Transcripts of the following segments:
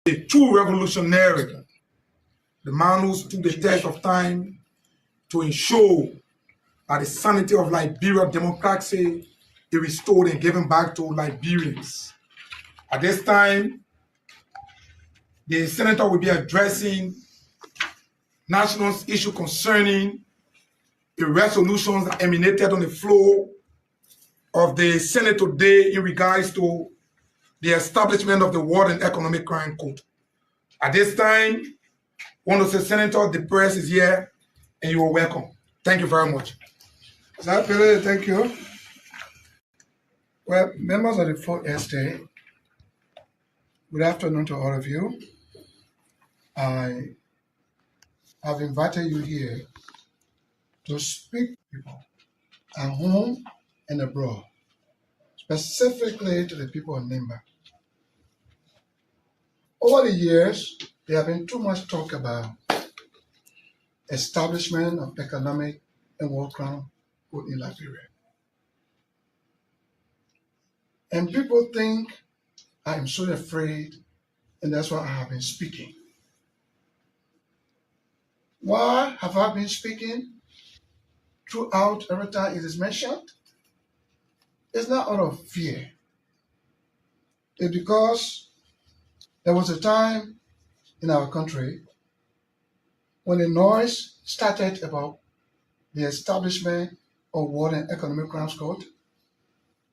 a true revolutionary, the man who stood the test of time to ensure that the sanity of Liberian democracy is restored and given back to Liberians. At this time, the senator will be addressing national issue concerning the resolutions that emanated on the floor of the Senate today in regards to the establishment of the War and Economic Crime Code. At this time, I want to say, Senator, the press is here and you are welcome. Thank you very much. Thank you. Well, members of the full estate, good afternoon to all of you. I have invited you here to speak to people at home and abroad, specifically to the people of Nimba. Over the years, there have been too much talk about establishment of economic and war crime code in Liberia. And people think I am so afraid, and that's why I have been speaking. Why have I been speaking throughout every time it is mentioned? It's not out of fear. It's because there was a time in our country when the noise started about the establishment of War and Economic Crimes Code.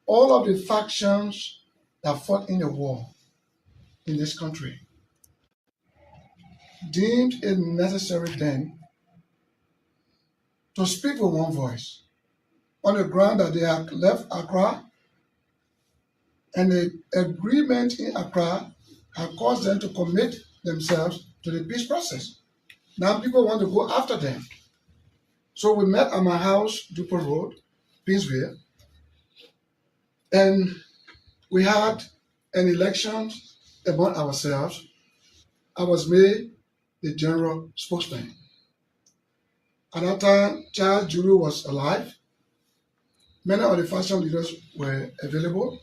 All of the factions that fought in the war in this country deemed it necessary then to speak with one voice on the ground that they had left Accra, and the agreement in Accra had caused them to commit themselves to the peace process. Now people want to go after them. So we met at my house, Dupont Road, Pinsville, and we had an election among ourselves. I was made the general spokesman. At that time, Charles Juru was alive. Many of the faction leaders were available.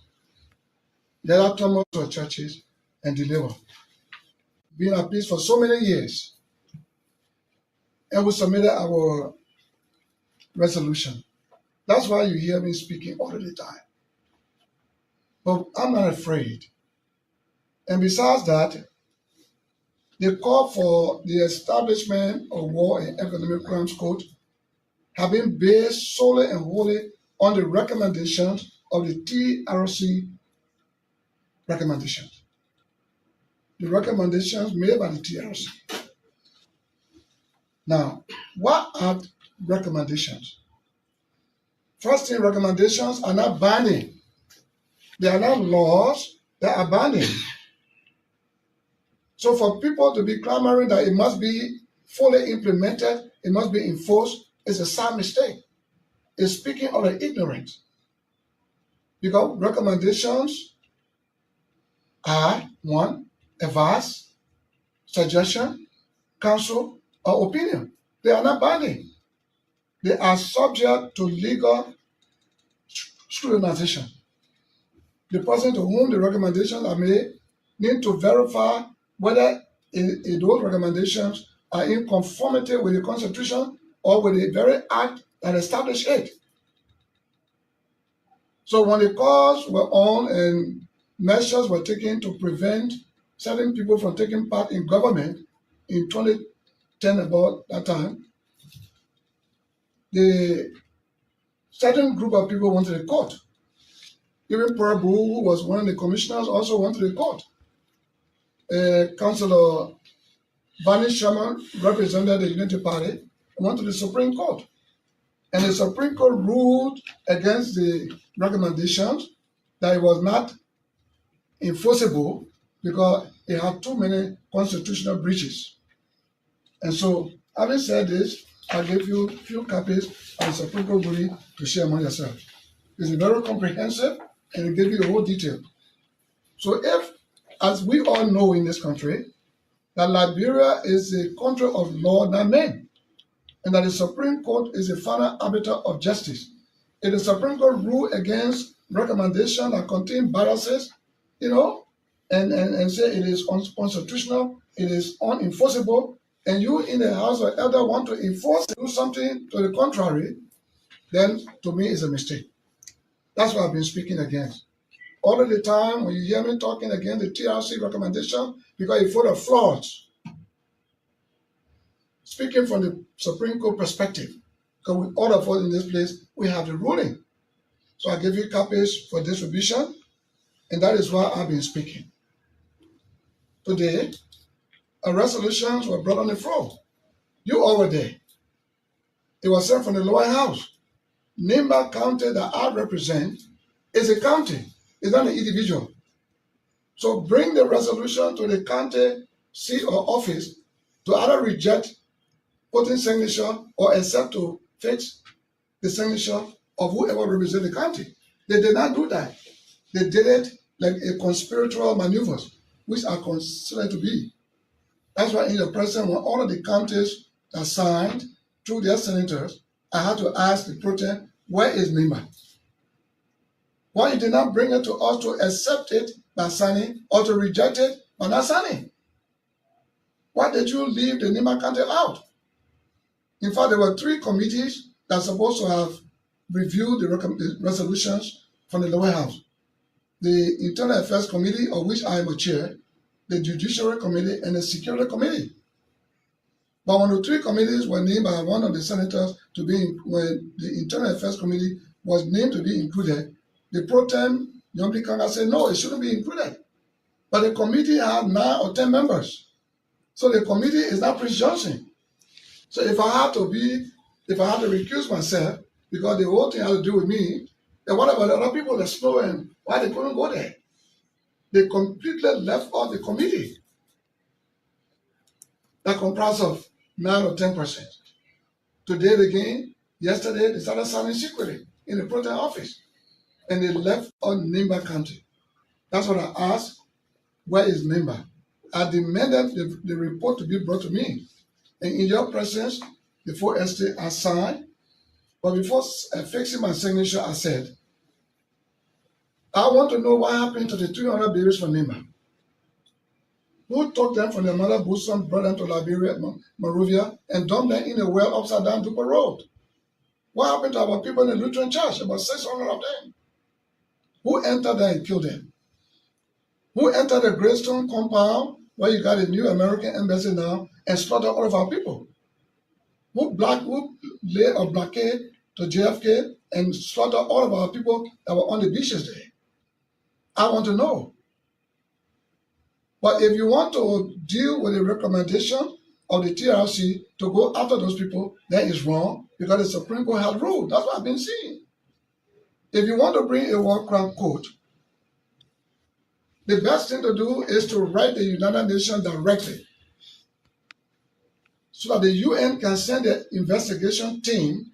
The other Thomas of churches and deliver. Been at peace for so many years. And we submitted our resolution. That's why you hear me speaking all the time. But I'm not afraid. And besides that, the call for the establishment of War and Economic Crimes Code have been based solely and wholly on the recommendations of the TRC recommendations. The recommendations made by the TRC. Now, what are recommendations? First thing, recommendations are not binding. They are not laws, they are binding. So for people to be clamoring that it must be fully implemented, it must be enforced, is a sad mistake. It's speaking of the ignorant. Because recommendations are, one, advice, suggestion, counsel, or opinion. They are not binding. They are subject to legal scrutinization. The person to whom the recommendations are made need to verify whether those recommendations are in conformity with the Constitution or with the very act that established it. So when the calls were on and measures were taken to prevent certain people from taking part in government in 2010, about that time, the certain group of people went to the court. Even Prabu, who was one of the commissioners, also went to the court. Councillor Vani Sharma represented the Unity Party and went to the Supreme Court. And the Supreme Court ruled against the recommendations that it was not enforceable because it had too many constitutional breaches. And so, having said this, I'll give you a few copies of the Supreme Court ruling to share among yourselves. It's very comprehensive and it gives you the whole detail. So if, as we all know in this country, that Liberia is a country of law, not men, and that the Supreme Court is the final arbiter of justice. If the Supreme Court rule against recommendations that contain biases, and say it is unconstitutional, it is unenforceable, and you in the House of Elder want to enforce, do something to the contrary, then to me it's a mistake. That's what I've been speaking against. All of the time when you hear me talking against the TRC recommendation, because it's full of flaws. Speaking from the Supreme Court perspective, because all of us in this place, we have the ruling. So I give you copies for distribution, and that is why I've been speaking. Today, resolutions were brought on the floor. You all were there. It was sent from the lower house. Nimba County that I represent is a county, it's not an individual. So bring the resolution to the county seat or office to either reject putting signature or accept to fix the signature of whoever represents the county. They did not do that. They did it like a conspiratorial maneuvers, which are considered to be. That's why in the present, when all of the counties are signed through their senators, I had to ask the protest, where is Nimba? Why you did not bring it to us to accept it by signing or to reject it by not signing? Why did you leave the Nimba County out? In fact, there were 3 committees that are supposed to have reviewed the resolutions from the lower house. The Internal Affairs Committee, of which I am a chair, the Judiciary Committee, and the Security Committee. But when the 3 committees were named by one of the senators to be, when the Internal Affairs Committee was named to be included, the pro tem Yombi Kanga said, no, it shouldn't be included. But the committee had 9 or 10 members. So the committee is not Prince Johnson. So if I had to recuse myself, because the whole thing had to do with me, then what about the other people that slow and why they couldn't go there? They completely left off the committee that comprised of 9 or 10%. Today again, yesterday, they started signing secretly in the protest office. And they left on Nimba County. That's what I asked, where is Nimba? I demanded the report to be brought to me. And in your presence, the 4 estate I signed. But before fixing my signature, I said, I want to know what happened to the 300 babies from Nimba. Who took them from their mother bosom, brought them to Liberia, Monrovia, and dumped them in a well upside down Duper Road? What happened to our people in the Lutheran Church? About 600 of them. Who entered there and killed them? Who entered the Greystone compound where you got a new American embassy now and slaughtered all of our people? Who laid a blockade to JFK and slaughtered all of our people that were on the beaches there? I want to know. But if you want to deal with the recommendation of the TRC to go after those people, that is wrong because the Supreme Court has ruled. That's what I've been seeing. If you want to bring a war crime court, the best thing to do is to write the United Nations directly so that the UN can send an investigation team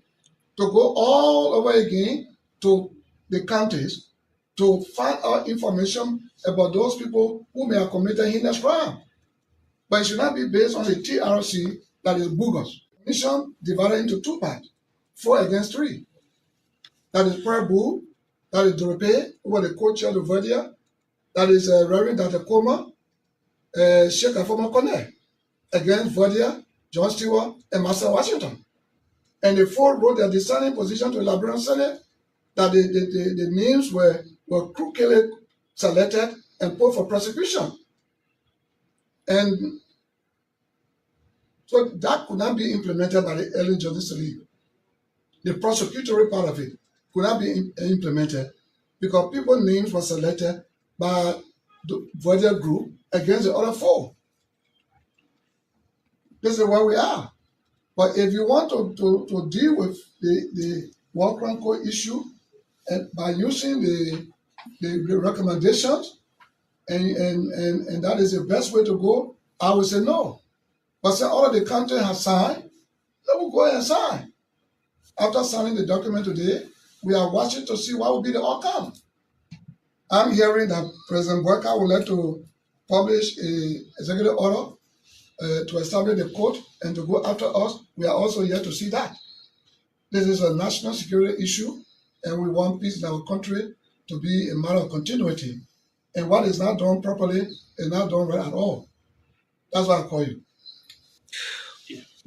to go all over again to the counties to find out information about those people who may have committed heinous crime. But it should not be based on the TRC that is bogus. Mission divided into 2 parts, 4 against 3. That is Prabu, that is Dorope, who was the co-chair of Verdia, that is Reverend Dr. Koma, Sheikh Afoma Kone, against Verdia, John Stewart, and Master Washington. And the 4 wrote their dissenting position to the Liberian Senate that the names were crookedly selected and put for prosecution. And so that could not be implemented by the early Justice League. The prosecutory part of it could not be implemented because people's names were selected by the Verdia group against the other 4. This is where we are. But if you want to deal with the war crime court issue and by using the recommendations, and that is the best way to go, I would say no. But since all of the countries have signed, let will go ahead and sign. After signing the document today, we are watching to see what will be the outcome. I'm hearing that President Boyka would like to publish an executive order to establish the court and to go after us. We are also here to see that. This is a national security issue, and we want peace in our country to be a matter of continuity. And what is not done properly is not done right at all. That's why I call you.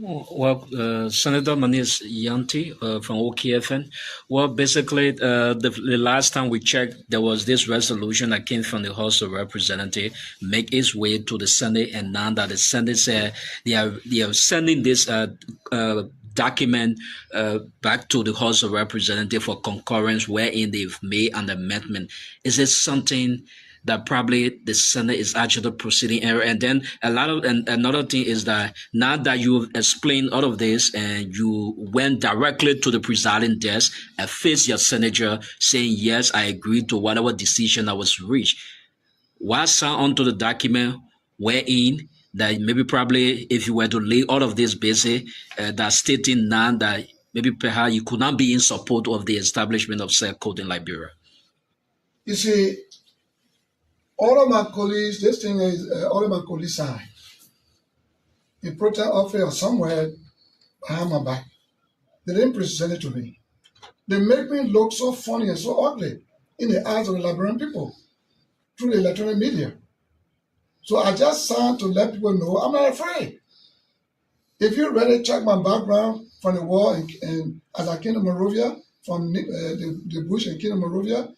Well, Senator Manis Yanti from OKFN. Well, basically, the last time we checked, there was this resolution that came from the House of Representatives, make its way to the Senate, and now that the Senate said they are sending this document back to the House of Representatives for concurrence, wherein they've made an amendment. Is it something that probably the Senate is actually proceeding error? And then another thing is that now that you've explained all of this and you went directly to the presiding desk and faced your senator saying, yes, I agree to whatever decision that was reached, why sign onto the document wherein that maybe probably if you were to lay all of this basic, that stating now that maybe perhaps you could not be in support of the establishment of said code in Liberia? You see, all of my colleagues, this thing is all of my colleagues signed. The protest office or somewhere behind my back. They didn't present it to me. They make me look so funny and so ugly in the eyes of the Liberian people through the electronic media. So I just signed to let people know I'm not afraid. If you really check my background from the war and as I came to Monrovia, from the bush and came to Monrovia,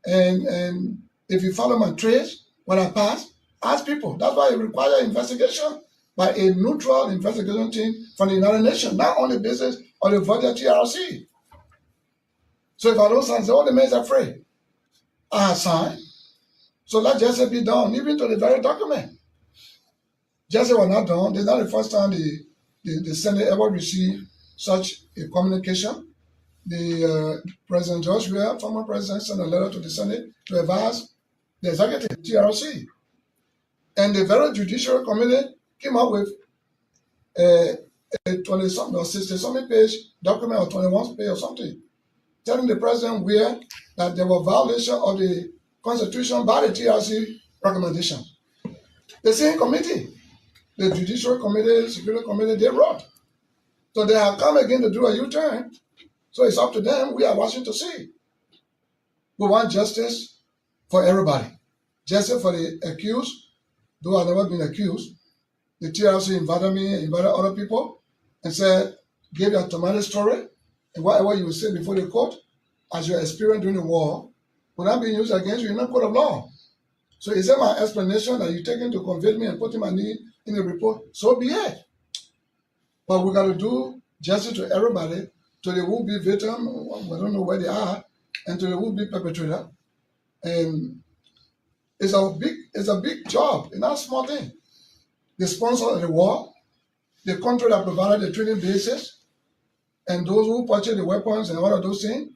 and if you follow my trace, when I pass, ask people. That's why it requires investigation by a neutral investigation team from the United Nations, not on the basis of the virtual TRC. So if I don't sign, say, oh, the man is afraid. I have signed. So let justice be done, even to the very document. Justice was not done. This is not the first time the Senate ever received such a communication. The President George Weah, former president, sent a letter to the Senate to advise the executive, TRC. And the very Judiciary Committee came up with a 20-something or 60-something page document or 21 page or something, telling the President Weah that there were violations of the Constitution by the TRC recommendation. The same committee, the Judiciary Committee, Security Committee, they wrote. So they have come again to do a U-turn. So it's up to them. We are watching to see. We want justice for everybody. Justice for the accused, though I've never been accused. The TRC invited me, invited other people, and said, give your traumatic story, and whatever you will say before the court, as your experience during the war, will not be used against you in a court of law. So is that my explanation that you're taking to convict me and putting my name in the report? So be it. But we got to do justice to everybody, to the would-be victim, we don't know where they are, and to the would-be perpetrator. And it's a big job. It's not a small thing. The sponsor of the war, the country that provided the training bases, and those who purchased the weapons and all of those things,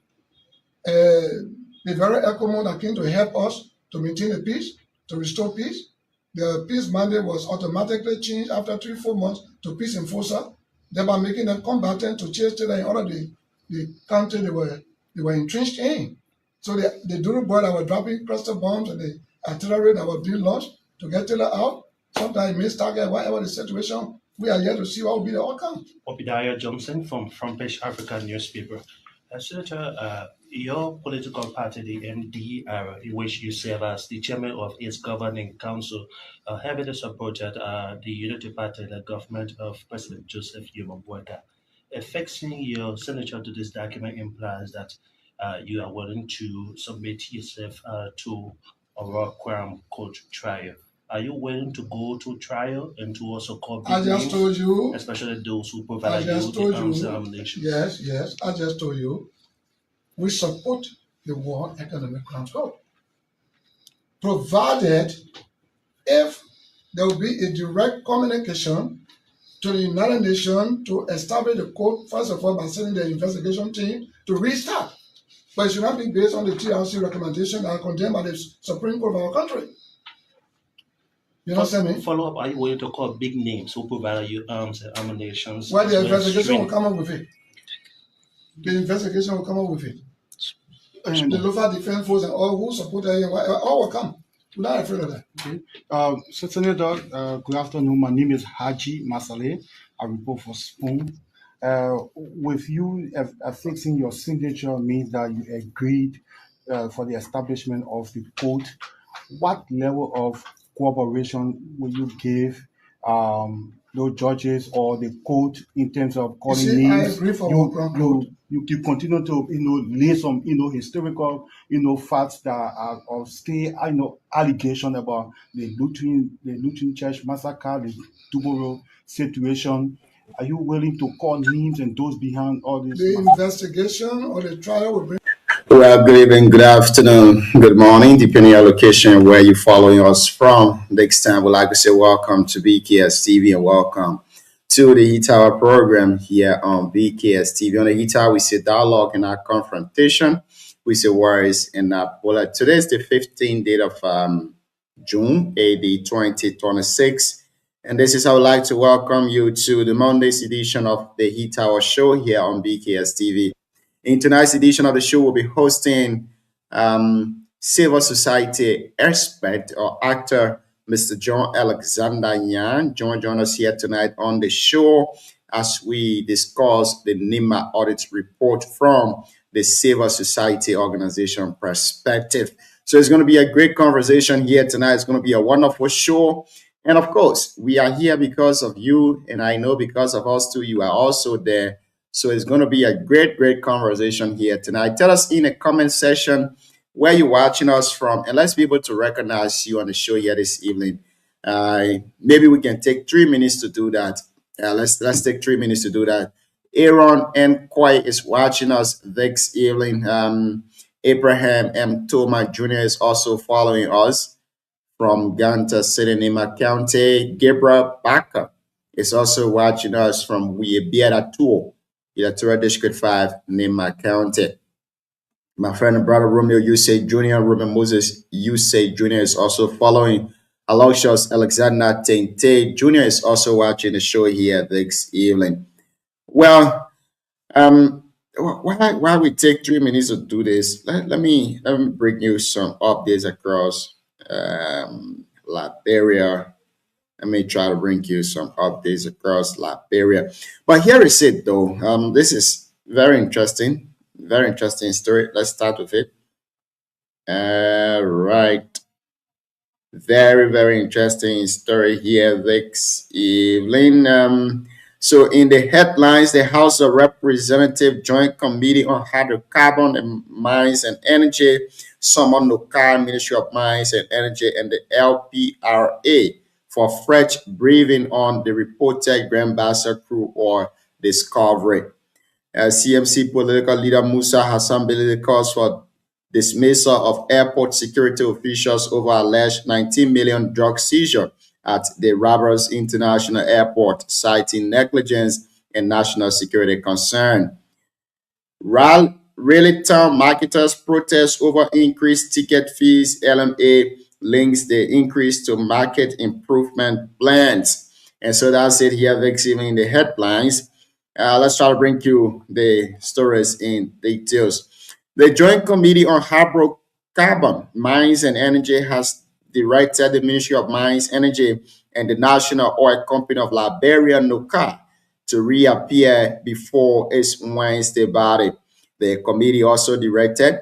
the very ECOMO that came to help us to maintain the peace, to restore peace. The peace mandate was automatically changed after 3-4 months to peace enforcer, thereby making them combatant to chase Taylor in all of the country they were entrenched in. So the Duru boy that were dropping cluster bombs and the artillery that were being launched to get Taylor out, sometimes missed target, whatever the situation, we are yet to see what will be the outcome. Obadiah Johnson from Front Page Africa newspaper. Senator, your political party, the NDR, in which you serve as the chairman of its governing council, heavily supported the Unity Party, the government of President Joseph Yuma Boyka. Fixing your signature to this document implies that you are willing to submit yourself to a raw crime court trial. Are you willing to go to trial and to also call I just told you, especially those who provide you the arms ammunition? Yes, I just told you, we support the War Economic Crimes Code, provided if there will be a direct communication to the United Nations to establish the code, first of all, by sending the investigation team to restart. But it should not be based on the TRC recommendation that are condemned by the Supreme Court of our country. You understand me? Follow up, are you willing to call big names who provide you arms and ammunition? Well, the investigation will come up with it. The investigation will come up with it. And the local defense force and all who support it, all will come. We're not afraid of that. Okay. So, Senator, good afternoon. My name is Haji Masale. I report for Spoon. With you affixing your signature means that you agreed for the establishment of the code what level of cooperation will you give those judges or the court in terms of You calling see, I names? agree for our ground code. You continue to lay some historical facts that are of still allegation about the Lutheran Church massacre, the Tomorrow situation. Are you willing to call names and those behind all this The massacre? investigation or the trial will bring. Well, good evening, good afternoon, good morning, depending on your location where you're following us from. Next time, we'd like to say welcome to BKS TV and welcome to the Heat Hour program here on BKS TV. On the Heat Hour, we see dialogue and our confrontation. We see words in our bullet. Today is the 15th date of June, AD 2026. And this is how I'd like to welcome you to the Monday's edition of the Heat Hour show here on BKS TV. In tonight's edition of the show, we'll be hosting civil society expert or actor, Mr. John Alexander Yan. John joined us here tonight on the show as we discuss the NIMA audit report from the civil society organization perspective. So it's going to be a great conversation here tonight. It's going to be a wonderful show. And of course, we are here because of you. And I know because of us too, you are also there. So it's going to be a great, great conversation here tonight. Tell us in the comment section where you're watching us from, and let's be able to recognize you on the show here this evening. Maybe we can take 3 minutes to do that. Let's take 3 minutes to do that. Aaron M. Kwai is watching us this evening. Abraham M. Toma Jr. is also following us from Ganta City, Nima County. Gabriel Baca is also watching us from Weyebiada Tour, Electoral District 5, Nima County. My friend and brother Romeo Yusei Jr., Ruben Moses Yusei Jr. is also following. Aloysius Alexander Tente Jr. is also watching the show here this evening. Well, while we take 3 minutes to do this, let me bring you some updates across Liberia. Let me try to bring you some updates across Liberia. But here is it though. This is very interesting story. Let's start with it. Right. Very, very interesting story here this evening. So in the headlines, the House of Representatives Joint Committee on Hydrocarbon and Mines and Energy summoned NOCAR, Ministry of Mines and Energy, and the LPRA for fresh briefing on the reported Grand Bassa crude oil discovery. CMC political leader Musa Hassan Bello calls for dismissal of airport security officials over alleged 19 million drug seizure at the Roberts International Airport, citing negligence and national security concern. Raleigh town marketers protest over increased ticket fees. LMA links the increase to market improvement plans. And so that's it here this evening in the headlines. Let's try to bring you the stories in details. The Joint Committee on Hydrocarbon, Mines and Energy has directed the Ministry of Mines, Energy, and the National Oil Company of Liberia, NOCAR, to reappear before its Wednesday body. The committee also directed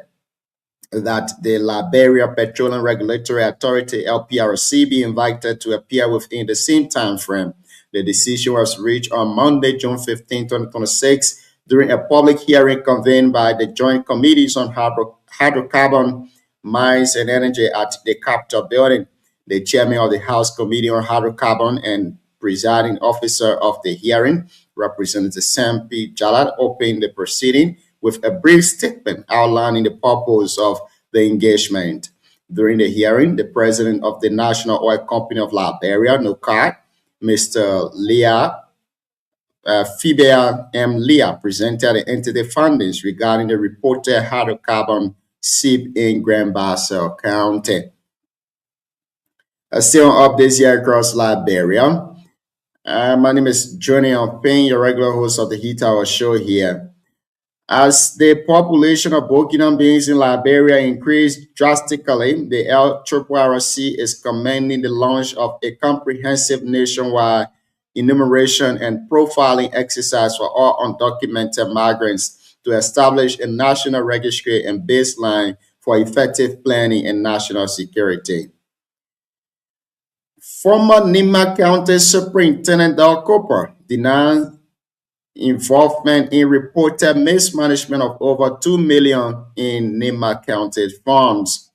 that the Liberia Petroleum Regulatory Authority, LPRC, be invited to appear within the same time frame. The decision was reached on Monday, June 15, 2026, during a public hearing convened by the Joint Committees on Hydrocarbon, Mines and Energy at the Capitol Building. The chairman of the House Committee on Hydrocarbon and presiding officer of the hearing, Representative Sam P. Jalad, opened the proceeding with a brief statement outlining the purpose of the engagement. During the hearing, the president of the National Oil Company of Liberia, NOCAR, Mr. Leah Fibea M. Leah, presented the entity findings regarding the reported hydrocarbon seep in Grand Bassa County. Still on updates here across Liberia. My name is Johnny Payne, your regular host of the Heat Hour show here. As the population of Burkina beings in Liberia increased drastically, the LRRC is commending the launch of a comprehensive nationwide enumeration and profiling exercise for all undocumented migrants to establish a national registry and baseline for effective planning and national security. Former Nima County Superintendent Del Cooper denied involvement in reported mismanagement of over $2 million in Nima County funds.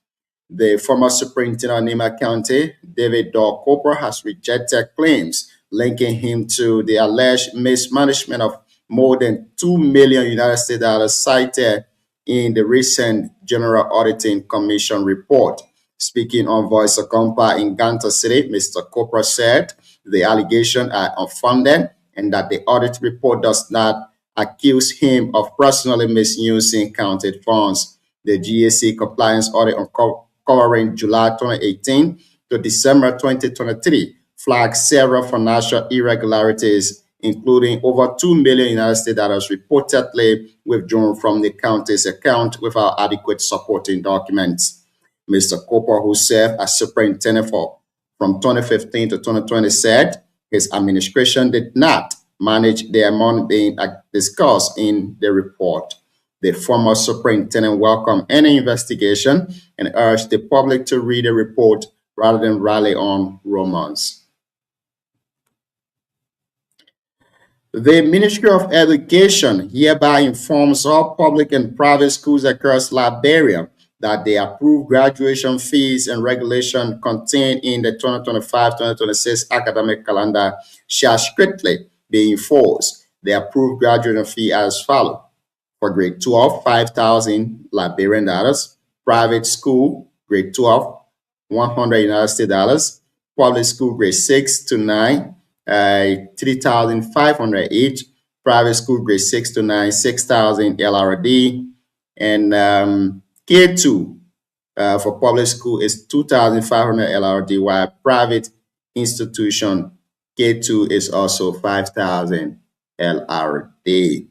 The former superintendent of Nima County, David Del Cooper, has rejected claims linking him to the alleged mismanagement of more than $2 million United States dollars cited in the recent General Auditing Commission report. Speaking on Voice of Compa in Ganta City, Mr. Cooper said the allegations are unfounded and that the audit report does not accuse him of personally misusing counted funds. The GAC compliance audit covering July 2018 to December 2023 flagged several financial irregularities, including over $2 million United States dollars reportedly withdrawn from the county's account without adequate supporting documents. Mr. Cooper, who served as superintendent from 2015 to 2020, said his administration did not manage the amount being discussed in the report. The former superintendent welcomed any investigation and urged the public to read the report rather than rally on rumors. The Ministry of Education hereby informs all public and private schools across Liberia that the approved graduation fees and regulation contained in the 2025-2026 academic calendar shall strictly be enforced. The approved graduation fee as follows. For grade 12, 5,000 Liberian dollars. Private school, grade 12, 100 United States dollars. Public school, grade 6 to 9, 3,500 each. Private school, grade 6 to 9, 6,000 LRD. And K2 for public school is 2,500 LRD, while private institution K2 is also 5,000 LRD.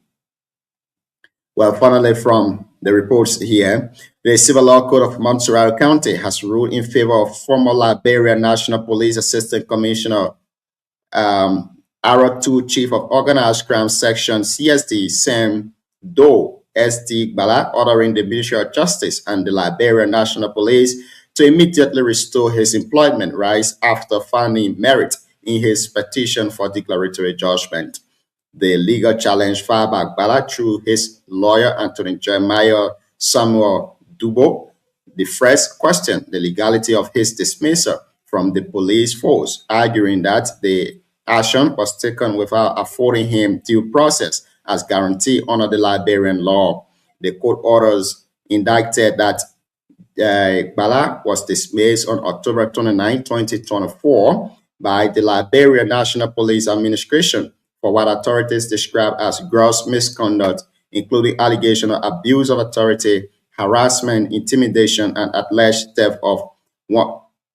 Well, finally, from the reports here, the Civil Law Code of Montserrat County has ruled in favor of former Liberia National Police Assistant Commissioner Ara 2 Chief of Organized Crime Section CSD Sam Doe SD Bala, ordering the Ministry of Justice and the Liberia National Police to immediately restore his employment rights after finding merit in his petition for declaratory judgment. The legal challenge filed by Bala through his lawyer, Anthony Jeremiah Samuel Dubo, the first questioned the legality of his dismissal from the police force, arguing that the action was taken without affording him due process as guaranteed under the Liberian law. The court orders indicted that Bala was dismissed on October 29, 2024 by the Liberia National Police Administration for what authorities describe as gross misconduct, including allegation of abuse of authority, harassment, intimidation, and alleged theft of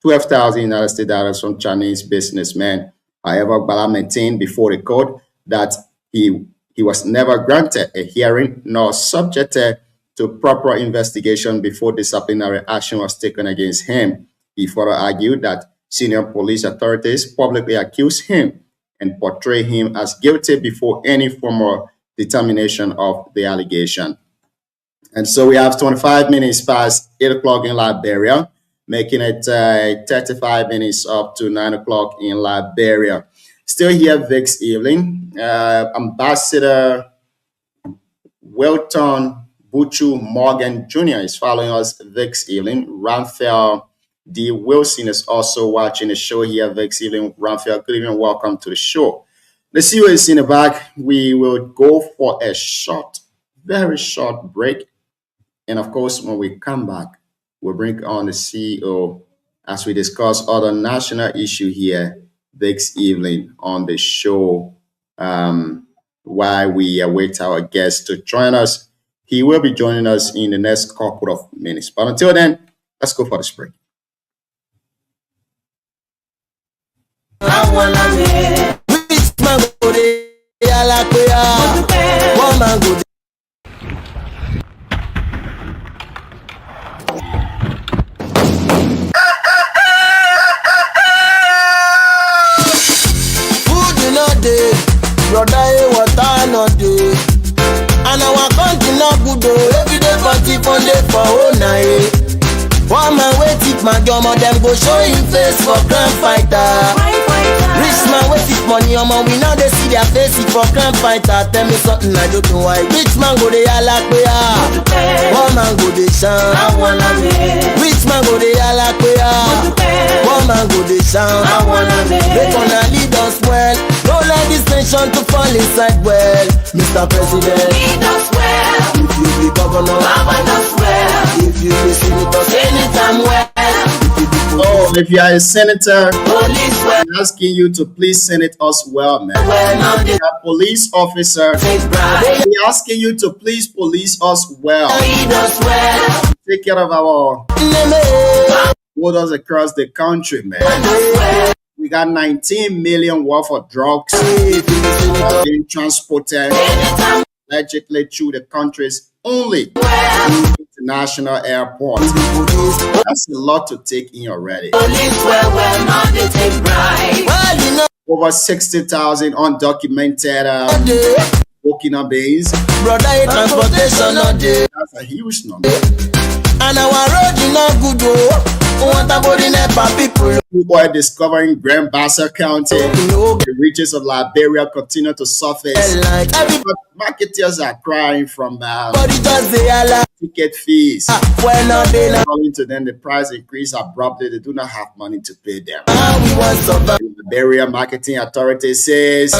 12,000 United States dollars from Chinese businessmen. However, Bala maintained before the court that he was never granted a hearing nor subjected to proper investigation before disciplinary action was taken against him. He further argued that senior police authorities publicly accused him and portrayed him as guilty before any formal determination of the allegation. And so we have 25 minutes past 8 o'clock in Liberia, making it 35 minutes up to 9 o'clock in Liberia. Still here this evening, Ambassador Wilton Buchu Morgan Jr. is following us this evening. Ramphel D. Wilson is also watching the show here this evening. Ramphel, good evening. Welcome to the show. The CEO is in the back. We will go for a short, very short break. And of course, when we come back, we'll bring on the CEO as we discuss other national issue here this evening on the show. While we await our guest to join us, he will be joining us in the next couple of minutes. But until then, let's go for the break. Brother, water no dey, and our country no good oh. Every day party for day for all night. One man wait it, my drummer them go show him face for crime fighter. Rich man wey fit money, we now dey see their face for crime fighter. Tell me something I don't know why. Rich man go dey yalla pe ah, poor man go dey shout. Rich man go dey yalla pe ah, poor man go dey shout. They gonna lead us well. Don't let this nation to fall inside well. Mr. President, lead us well. If you be governor, govern us well. If you be senator, anytime well. Oh, if you are a senator, Police well. I'm asking you to please senate us well, man. Well, If you are a police officer, we're asking you to please police us well. lead us well. Take care of our borders across the country, man. We got 19 million worth of drugs being transported allegedly through the country's only international airport. That's a lot to take in already. Police well, now they take bribe. Well, you know, Over 60,000 undocumented Burkina Faso. brother, transportation all day. That's a huge number. And our road is not good, oh. Want about the NEPA people. Crude oil discovering Grand Bassa County. No, The reaches of Liberia continue to surface. like everybody But marketers are crying from just say Allah. ticket fees. Well, now they now According to them, the price increase abruptly. They do not have money to pay them. we want survive. The Liberia Marketing Authority says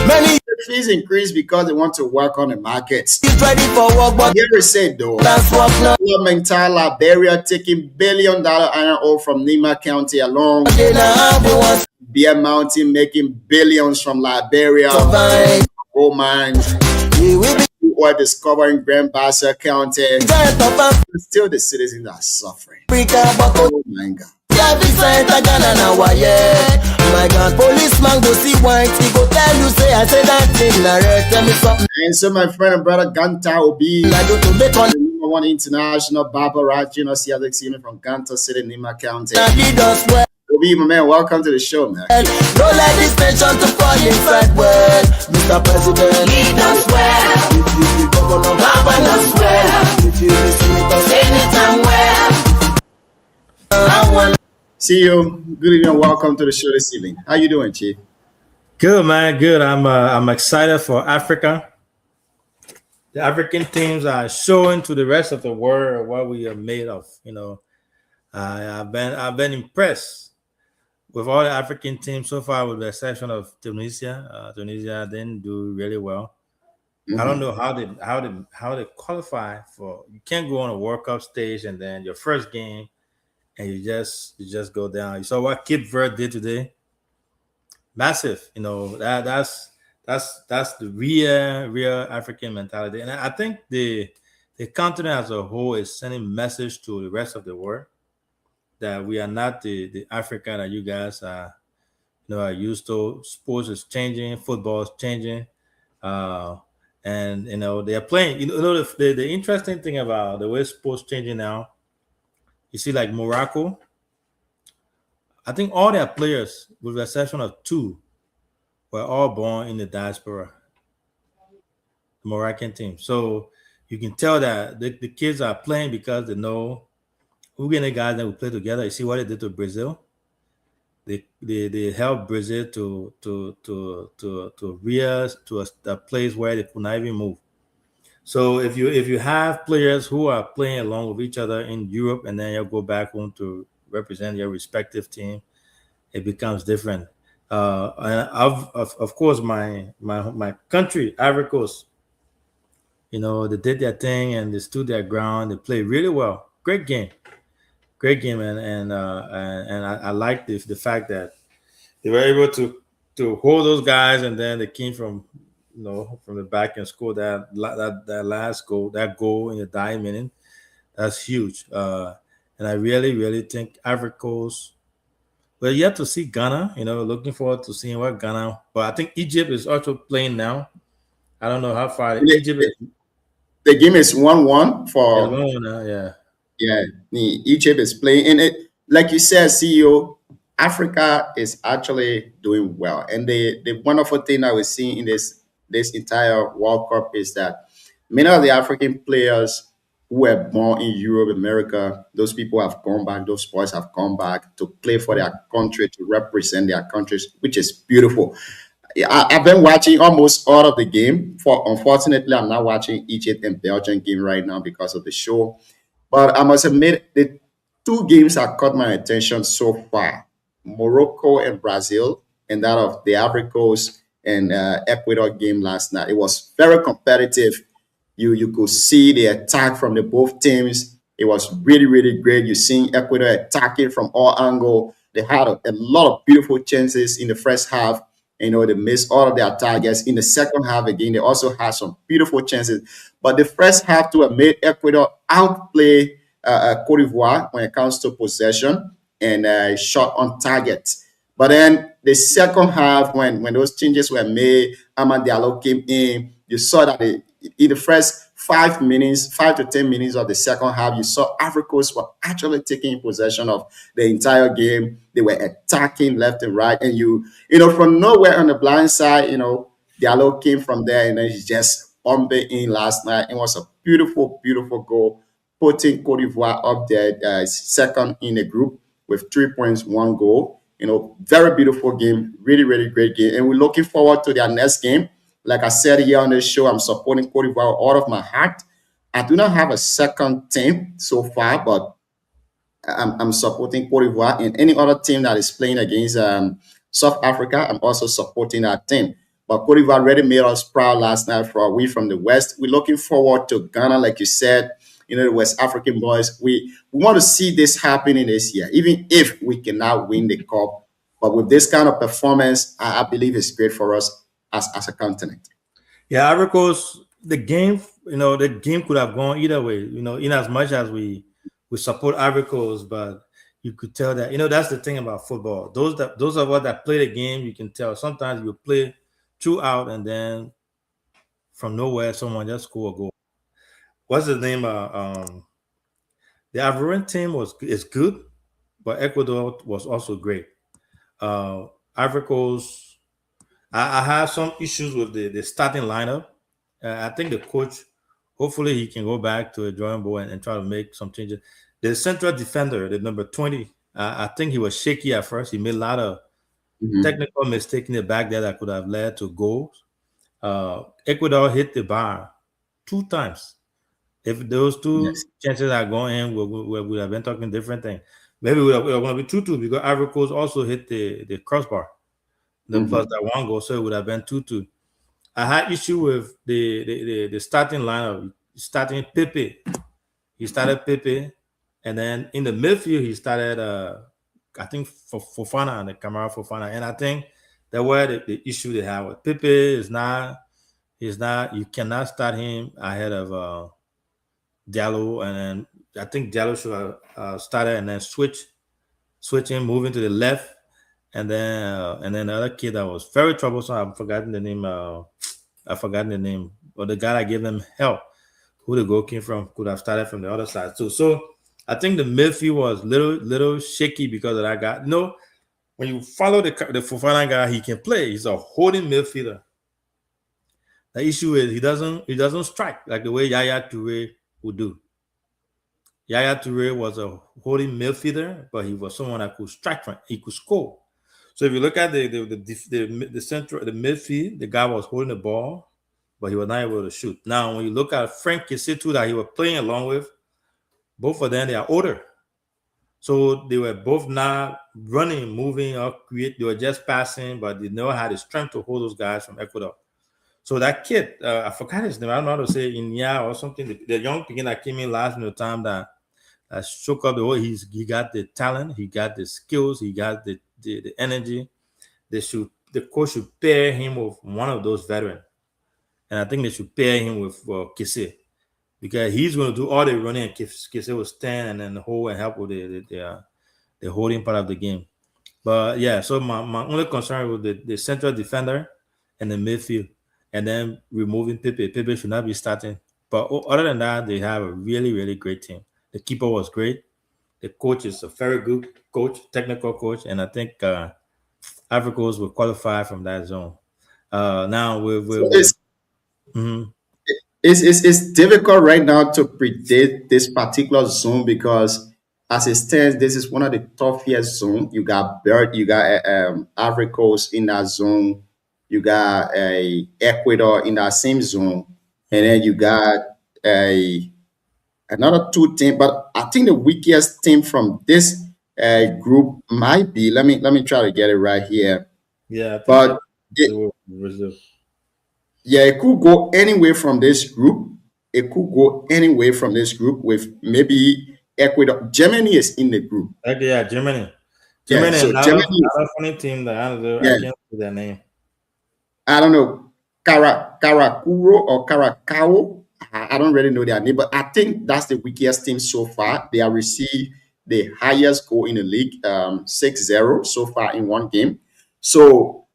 Many the fees increase because they want to work on the markets. is ready for work, but Here is said though, that's work now. entire Liberia taking $1 billion iron ore from Nima County alone. They now we want Bear Mountain making billions from Liberia. survive. Gold mines. We will be Crude oil discovering Grand Bassa County. giant of Still, the citizens are suffering. Africa, but Oh my God. every side I Ghana now why yeah. My God, policeman go see white, he go tell you say I say that thing na red. Tell me something And so, my friend and brother Ganta Obi, I do to make on the number one international barber right, CLX unit from Ganta City, Nima County. the lead us well. Obi, my man, welcome to the show, man. Don't let this nation to fall inside well. Mr. President, lead us well. If you be governor, govern us well. If you be senator, anytime well. I want See you. Good evening. Welcome to the show this evening. How you doing, Chief? Good, man. Good. I'm excited for Africa. The African teams are showing to the rest of the world what we are made of. You know, I've been impressed with all the African teams so far, with the exception of Tunisia. Tunisia didn't do really well. I don't know how they qualify for. You can't go on a World Cup stage and then your first game and you just go down. You saw what Cape Verde did today. Massive, you know, that's the real African mentality. And I think the continent as a whole is sending message to the rest of the world that we are not the Africa that you guys are, are used to. Sports is changing, football is changing, and they are playing. The interesting thing about the way sports changing now, you see, like Morocco. I think all their players, with the exception of 2, were all born in the diaspora, the Moroccan team. So you can tell that the kids are playing because they know who can the guys that will play together. You see what they did to Brazil. They helped Brazil to rear to a place where they could not even move. So if you have players who are playing along with each other in Europe and then you go back home to represent your respective team, it becomes different. And of course my country, Ivory Coast, they did their thing and they stood their ground. They played really well. Great game, and I like the fact that they were able to hold those guys, and then they came from the back and scored that last goal, that goal in the dying minute. That's huge. And I really, really think Ivory Coast. We're yet to see Ghana. Looking forward to seeing what Ghana. But I think Egypt is also playing now. I don't know how far Egypt is. The game is 1-1 for. Yeah. Egypt is playing in it. Like you said, CEO, Africa is actually doing well. And the wonderful thing that we're seeing in this entire World Cup is that many of the African players who were born in Europe, America, those people have gone back, those boys have gone back to play for their country, to represent their countries, which is beautiful. I've been watching almost all of the game. For unfortunately, I'm not watching Egypt and Belgium game right now because of the show. But I must admit, the two games that caught my attention so far: Morocco and Brazil, and that of the Ivory Coast and Ecuador game last night. It was very competitive. You could see the attack from the both teams. It was really really great. You seeing Ecuador attacking from all angles. They had a lot of beautiful chances in the first half. They missed all of their targets. In the second half again, they also had some beautiful chances. But the first half to have made Ecuador outplay Cote d'Ivoire when it comes to possession and shot on target. But then the second half, when those changes were made, Amad Diallo came in. You saw that in the first 5 minutes, 5 to 10 minutes of the second half, you saw Ivory Coast were actually taking possession of the entire game. They were attacking left and right, and from nowhere on the blind side, Diallo came from there, and then he just bombed it in last night. It was a beautiful, beautiful goal, putting Cote d'Ivoire up there, second in the group with 3 points, 1 goal. Very beautiful game, really, really great game, and we're looking forward to their next game. Like I said here on the show, I'm supporting Cote d'Ivoire out of my heart. I do not have a second team so far, but I'm supporting Cote d'Ivoire, and any other team that is playing against South Africa, I'm also supporting that team. But Cote d'Ivoire really made us proud last night we from the West. We're looking forward to Ghana, like you said, the West African boys. We want to see this happening this year, even if we cannot win the cup. But with this kind of performance, I believe it's great for us as a continent. Yeah, Ivory Coast, the game could have gone either way, in as much as we support Ivory Coast, but you could tell that, that's the thing about football. Those of us that play the game, you can tell sometimes you play throughout and then from nowhere, someone just score a goal. What's the name? The Ivorian team is good, but Ecuador was also great. Ivory Coast, I have some issues with the starting lineup. I think the coach, hopefully he can go back to a drawing board and try to make some changes. The central defender, the number 20, I think he was shaky at first. He made a lot of technical mistakes in the back there that could have led to goals. Ecuador hit the bar 2 times. If those two chances are going in, we would have been talking different things. Maybe we are going to be 2-2 because Ivory Coast also hit the crossbar. Then plus that 1 goal, so it would have been 2-2. I had issue with the starting lineup. Starting Pepe. He started Pepe, and then in the midfield he started I think Fofana and the Camara Fofana. And I think that were the issue they have with Pepe is not you cannot start him ahead of Diallo, and then I think Diallo should have started and then switching, moving to the left. And then the other kid that was very troublesome, I've forgotten the name. But the guy that gave them help, who the goal came from, could have started from the other side too. So I think the midfield was little shaky because of that guy. When you follow the Fofana guy, he can play. He's a holding midfielder. The issue is he doesn't strike like the way Yaya Toure would do. Yaya Toure was a holding midfielder, but he was someone that could strike from. He could score. So if you look at the central, the midfield, the guy was holding the ball, but he was not able to shoot. Now, when you look at Frank Kessitu that he was playing along with, both of them, they are older. So they were both not running, moving, or create. They were just passing, but they never had the strength to hold those guys from Ecuador. So that kid, I forgot his name. I don't know how to say Inya or something. The young kid that came in last time that shook up the whole. He got the talent, he got the skills, he got the energy. The coach should pair him with one of those veterans, and I think they should pair him with Kesse, because he's going to do all the running, and Kesse will stand and then hold and help with the holding part of the game. But yeah, so my only concern with the central defender and the midfield, and then removing Pepe. Pepe should not be starting. But other than that, they have a really, really great team. The keeper was great. The coach is a very good coach, technical coach, and I think Ivory Coast will qualify from that zone. Now, it's difficult right now to predict this particular zone because as it stands, this is one of the toughest zones. You got Bird, you got Ivory Coast in that zone, you got Ecuador in that same zone, and then you got a another two team. But I think the weakest team from this group might be. Let me try to get it right here. Yeah, I think But Brazil. Brazil. yeah, it could go anywhere from this group. It could go anywhere from this group with maybe Ecuador. Germany is in the group. Okay, yeah, Germany. Yeah, Germany, so another, Germany is, another funny team that I don't know, yeah, I can't see their name. I don't know, Karakuro or Karakao. I don't really know their name, but I think that's the weakest team so far. They have received the highest goal in the league, 6-0 so far in one game. So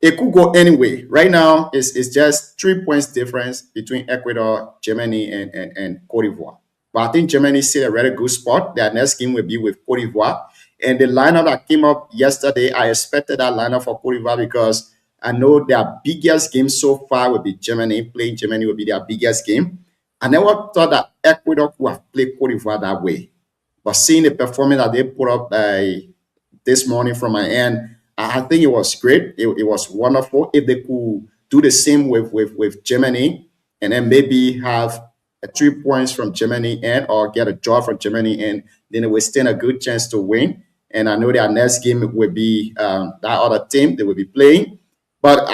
it could go anyway. Right now, it's just 3 points difference between Ecuador, Germany, and Cote d'Ivoire. But I think Germany is still a very good spot. Their next game will be with Cote d'Ivoire. And the lineup that came up yesterday, I expected that lineup for Cote d'Ivoire because I know their biggest game so far will be Germany. Playing Germany will be their biggest game. I never thought that Ecuador would have played Cote d'Ivoire that way. But seeing the performance that they put up this morning from my end, I think it was great. It was wonderful. If they could do the same with Germany and then maybe have 3 points from Germany and or get a draw from Germany and then it will stand a good chance to win. And I know their next game will be that other team they will be playing. But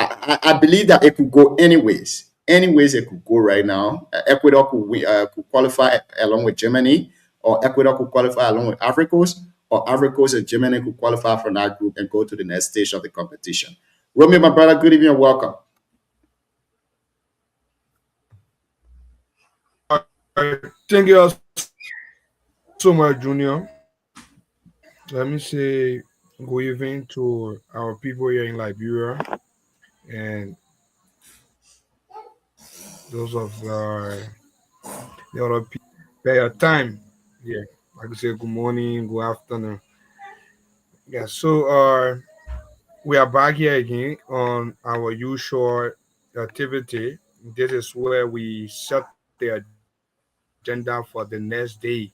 I believe that it could go anyways. Anyways, it could go right now. Ecuador could qualify along with Germany, or Ecuador could qualify along with Ivory Coast, or Ivory Coast and Germany could qualify from that group and go to the next stage of the competition. Romeo, my brother, good evening and welcome. Thank you all so much, Junior. Let me say good evening to our people here in Liberia and those of the other people. Pay your time. Yeah, like I say, good morning, good afternoon. Yeah, so we are back here again on our usual activity. This is where we set the agenda for the next day.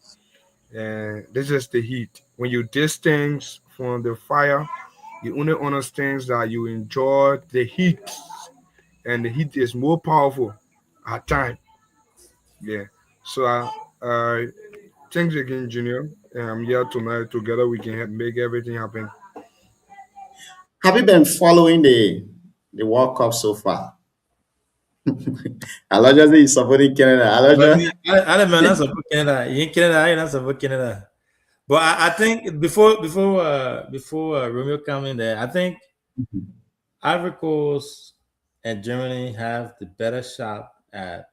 And this is the heat. When you distance from the fire, you only understand that you enjoy the heat, and the heat is more powerful at time. Yeah. So, thanks again, Junior. I'm here tonight. Together, we can make everything happen. Have you been following the World Cup so far? Aloja say he's supporting Canada. But Aloja, I don't know, not support Canada. You in Canada, you're not support Canada. But I think before Romeo come in there, I think Ivory Coast and Germany have the better shot at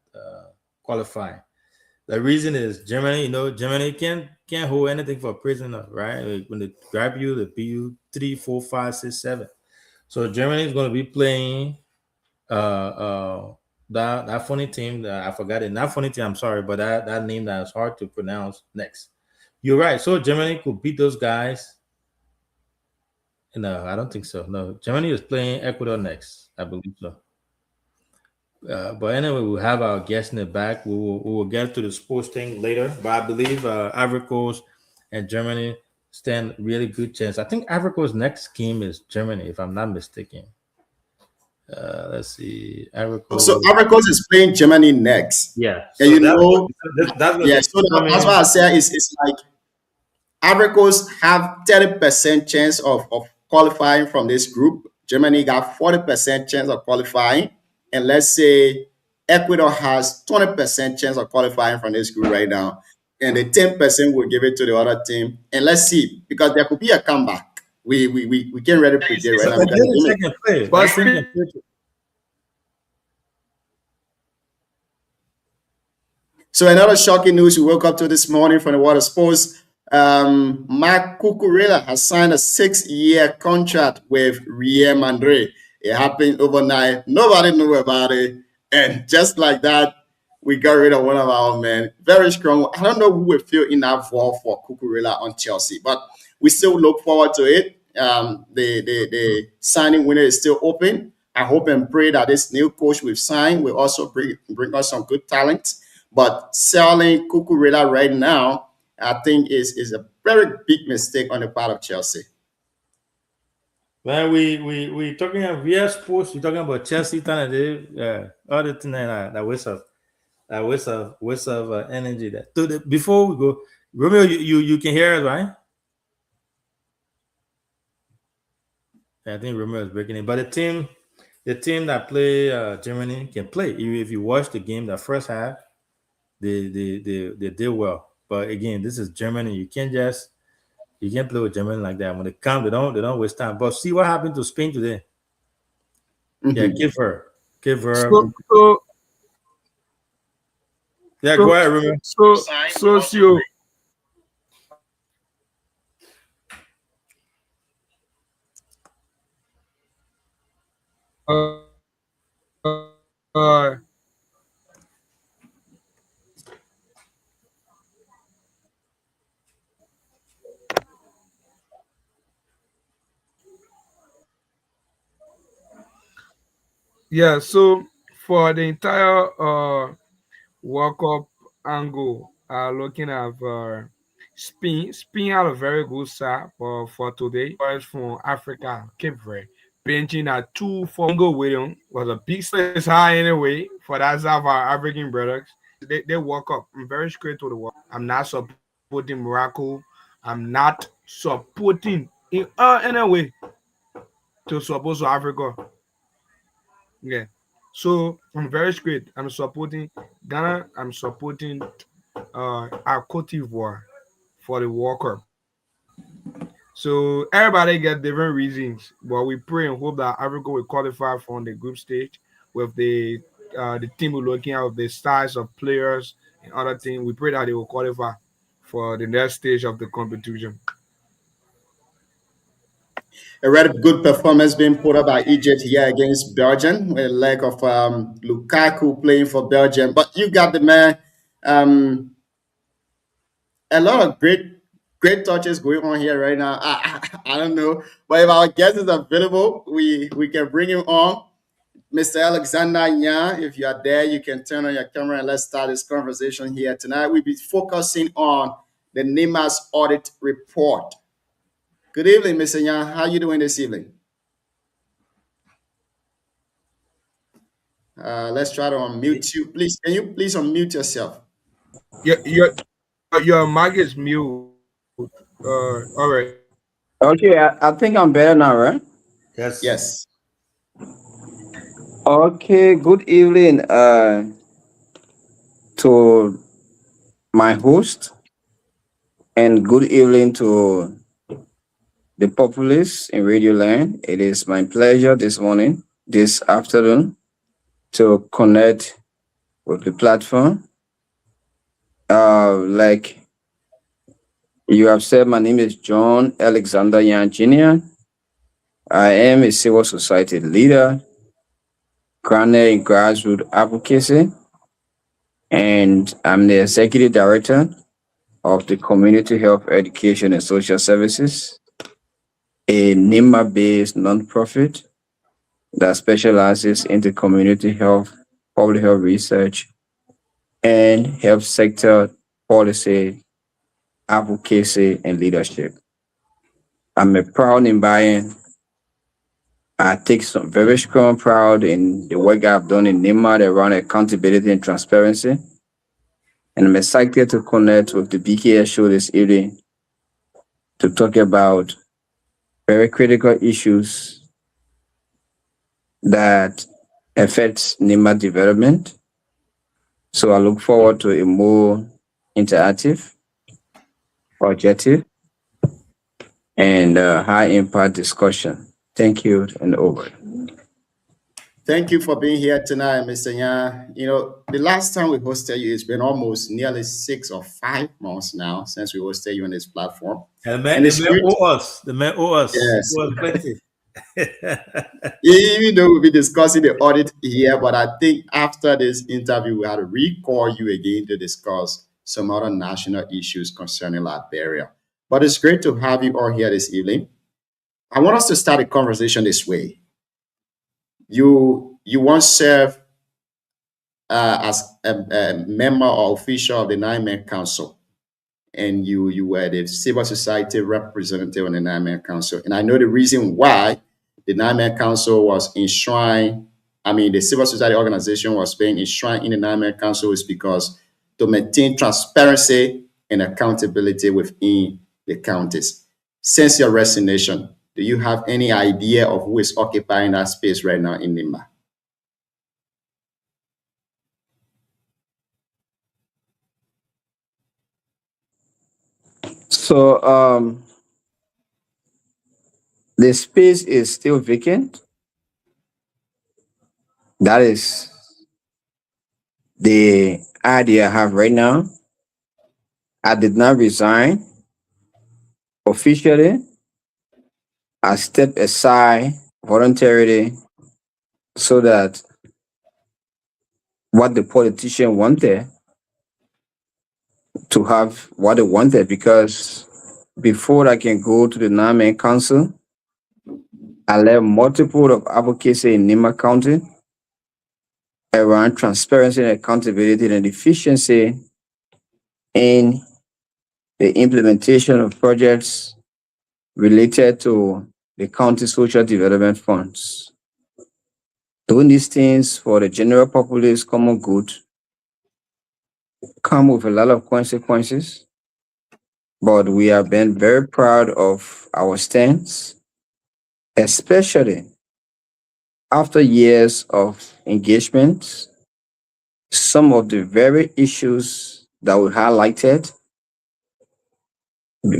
qualifying. The reason is Germany, Germany can't hold anything for prisoner, right? Like when they grab you, they beat you 3, 4, 5, 6, 7. So Germany is going to be playing that funny team that I forgot it. Not funny team, I'm sorry, but that name that is hard to pronounce next. You're right. So Germany could beat those guys. No, I don't think so. No, Germany is playing Ecuador next. I believe so. But anyway, we'll have our guests in the back. We will get to the sports thing later. But I believe Ivory Coast and Germany stand really good chance. I think Ivory Coast's next game is Germany, if I'm not mistaken. Let's see. Ivory Coast. so Ivory Coast is playing Germany next. Yeah. And you know, that's yeah, so that's why I say it's like Ivory Coast have 30% chance of qualifying from this group. Germany got 40% chance of qualifying. And let's say Ecuador has 20% chance of qualifying from this group right now. And the 10% will give it to the other team. And let's see, because there could be a comeback. We can't really predict right now. second place. But So another shocking news we woke up to this morning from the Water Sports. Mark Cucurella has signed a 6-year contract with Real Madrid. It happened overnight. Nobody knew about it. And just like that, we got rid of one of our men. Very strong. I don't know who will fill in that role for Cucurella on Chelsea, but we still look forward to it. The signing window is still open. I hope and pray that this new coach we've signed will also bring us some good talent. But selling Cucurella right now, I think is a very big mistake on the part of Chelsea. Man, we talking about real sports. We're talking about Chelsea trying to do other thing that waste of energy. Before we go, Romeo, you can hear us, right? Yeah, I think Romeo is breaking in, but the team that play Germany can play. If you watch the game, the first half, they did well. But again, this is Germany. You can't play with Germany like that. When they come, they don't waste time. But see what happened to Spain today. Yeah, give her. So Yeah, go ahead, Romeo. Socio. Uh, yeah, so for the entire World Cup angle, looking at Spain. Spain had a very good start for today. Boys from Africa, Cape Verde, benching at 2-4. Go William was a big size high anyway for that of our African brothers. They woke up. I'm very straight to the world. I'm not supporting Morocco. I'm not supporting in any way to support Africa. Yeah. So I'm very straight. I'm supporting Ghana. I'm supporting our Cote d'Ivoire for the World Cup. So everybody get different reasons, but we pray and hope that Africa will qualify from the group stage with the team we're looking at, with the size of players and other things. We pray that they will qualify for the next stage of the competition. A very good performance being put up by Egypt here against Belgium, with a leg of Lukaku playing for Belgium. But you got the man. A lot of great touches going on here right now. I don't know, but if our guest is available, we can bring him on. Mr. Alexander Yan, if you are there, you can turn on your camera and let's start this conversation here tonight. We'll be focusing on the NIMAS audit report. Good evening, Mr. Yan. How are you doing this evening? Let's try to unmute you. Please, can you please unmute yourself? Your mic is mute. All right. Okay, I think I'm better now, right? Yes. Yes. Okay, good evening to my host, and good evening to the populace in Radio Land. It is my pleasure this afternoon, to connect with the platform. Like you have said, my name is John Alexander Yan Jr. I am a civil society leader, grounded in grassroots advocacy, and I'm the executive director of the Community Health Education and Social Services, a NIMA-based nonprofit that specializes in the community health, public health research, and health sector policy, advocacy, and leadership. I'm a proud Nimbayan. I take some very strong pride in the work I've done in NIMA around accountability and transparency. And I'm excited to connect with the BKS show this evening to talk about very critical issues that affects NIMA development. So I look forward to a more interactive, objective, and high impact discussion. Thank you, and over. Thank you for being here tonight, Mr. Yan. You know, the last time we hosted you, it's been almost nearly 6 or 5 months now since we hosted you on this platform. And the man owe us. Yes. Owe us plenty. Even though we'll be discussing the audit here, but I think after this interview, we had to recall you again to discuss some other national issues concerning Liberia. But it's great to have you all here this evening. I want us to start a conversation this way. you once served as a member or official of the Nine-Man Council, and you were the civil society representative on the Nine-Man Council. And I know the reason why the Nine-Man Council was enshrined, I mean, the civil society organization was being enshrined in the Nine-Man Council is because to maintain transparency and accountability within the counties. Since your resignation, do you have any idea of who is occupying that space right now in Nimba? So the space is still vacant. That is the idea I have right now. I did not resign officially. I stepped aside voluntarily so that what the politician wanted to have what they wanted, because before I can go to the Nine-Man Council, I led multiple of advocacy in Nima County around transparency and accountability and efficiency in the implementation of projects related to the county social development funds. Doing these things for the general populace common good come with a lot of consequences, but we have been very proud of our stance, especially after years of engagement. Some of the very issues that we highlighted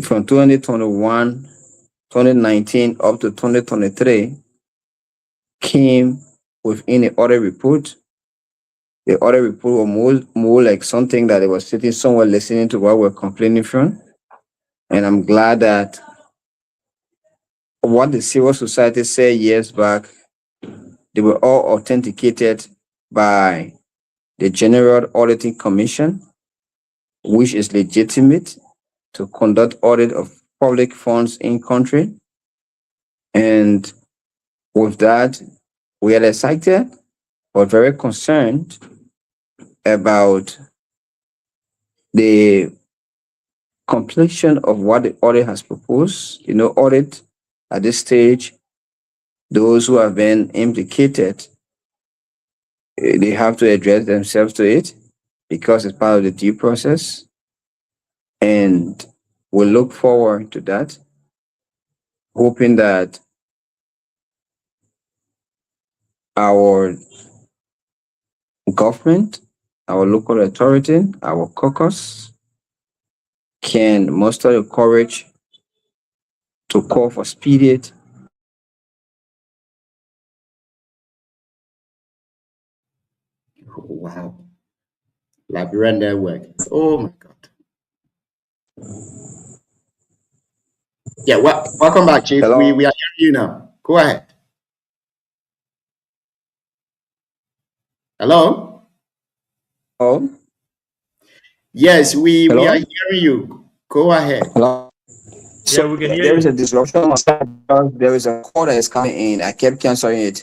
from 2021, 2019 up to 2023 came within the audit report. The audit report was more like something that it was sitting somewhere listening to what we're complaining from. And I'm glad that what the civil society said years back, they were all authenticated by the General Auditing Commission, which is legitimate to conduct audit of public funds in country. And with that, we are excited but very concerned about the completion of what the audit has proposed. You know, audit at this stage, those who have been implicated, they have to address themselves to it because it's part of the due process. And we look forward to that, hoping that our government, our local authority, our caucus can muster the courage to call for speedy. Wow. Liberian network. Oh my God. Yeah, welcome back, Chief. Hello? We are hearing you now. Go ahead. Hello? Oh, Yes, we hello? are hearing you. Go ahead. Hello? Yeah, we can hear There is you. a disruption on because there is a call that is coming in. I kept canceling it.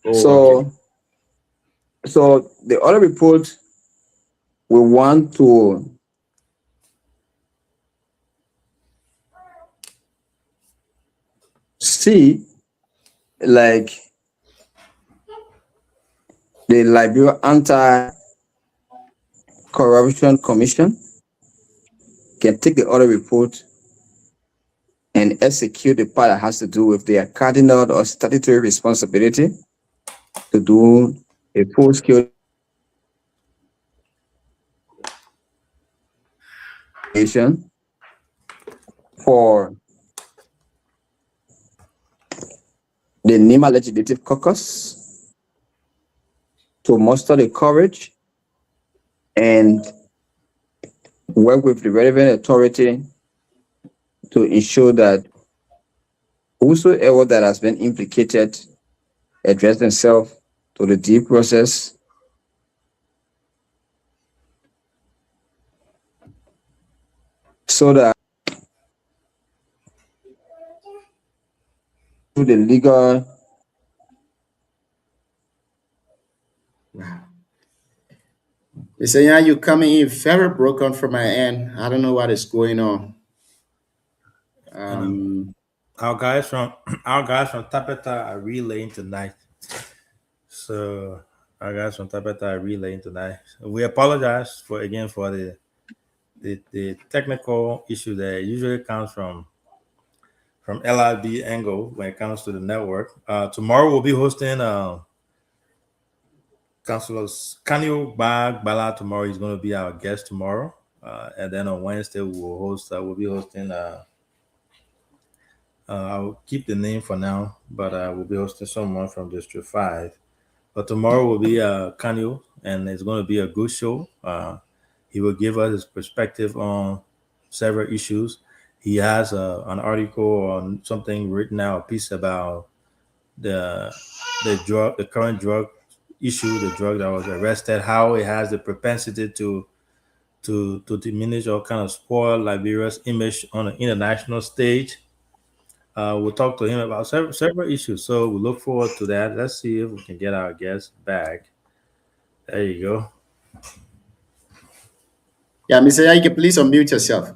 Oh, So, okay. so the other report we want to see, like the Liberia Anti-Corruption Commission can take the other report and execute the part that has to do with their cardinal or statutory responsibility to do a full-scale investigation for the NEMA Legislative Caucus to muster the courage and work with the relevant authority to ensure that whosoever that has been implicated address themselves to the due process so that through the legal They say, yeah, you coming in very broken from my end. I don't know what is going on. And our guys from our guys from Tapeta are relaying tonight. So our guys from Tapeta are relaying tonight. We apologize for again for the technical issue that usually comes from LIB angle when it comes to the network. Tomorrow we'll be hosting Councilor Kanio Bag Bala. Tomorrow he's going to be our guest tomorrow, and then on Wednesday we'll be hosting. I'll keep the name for now, but we'll be hosting someone from District 5. But tomorrow will be Kanyo, and it's going to be a good show. He will give us his perspective on several issues. He has an article or something written out, a piece about the current drug issue, the drug that was arrested, how it has the propensity to diminish or kind of spoil Liberia's image on an international stage. We'll talk to him about several issues. So we look forward to that. Let's see if we can get our guest back. There you go. Yeah, Mr. Yaike, please unmute yourself.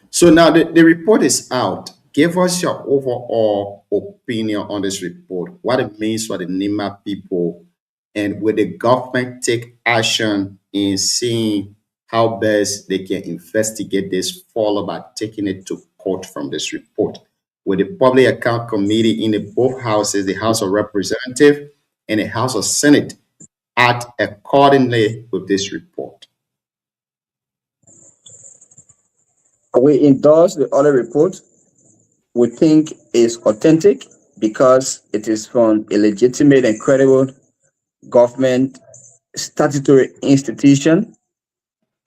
So now the report is out. Give us your overall opinion on this report, what it means for the Nima people, and will the government take action in seeing how best they can investigate this, followed by taking it to court from this report? Will the Public Account Committee in both houses, the House of Representatives and the House of Senate, act accordingly with this report? We endorse the audit report. We think is authentic because it is from a legitimate and credible government statutory institution,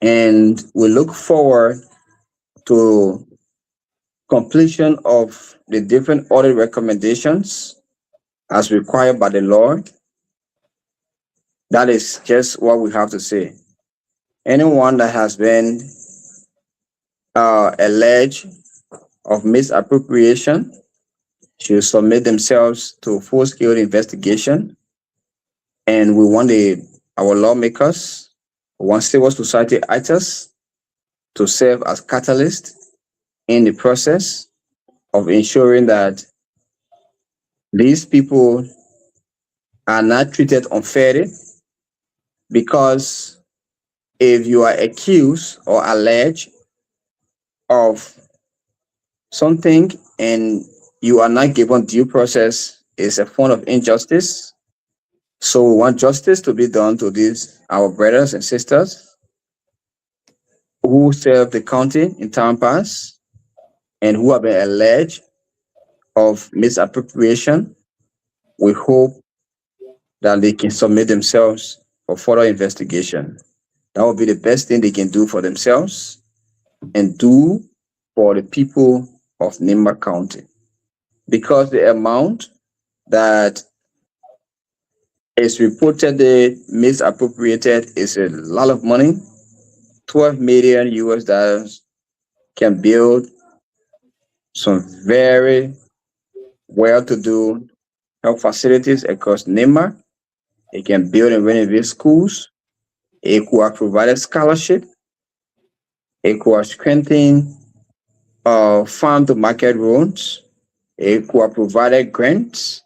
and we look forward to completion of the different audit recommendations as required by the law. That is just what we have to say. Anyone that has been alleged of misappropriation should submit themselves to full-scale investigation. And we want our lawmakers, we want civil society actors to serve as catalysts in the process of ensuring that these people are not treated unfairly, because if you are accused or alleged of something and you are not given due process, is a form of injustice. So we want justice to be done to these our brothers and sisters who serve the county in time past and who have been alleged of misappropriation. We hope that they can submit themselves for further investigation. That would be the best thing they can do for themselves and do for the people of Nimba County, because the amount that is reportedly misappropriated is a lot of money. 12 million US dollars can build some very well-to-do health facilities across Nimba. It can build and renovate schools. It could have provided scholarship. It could have strengthened farm to market roads. It could have provided grants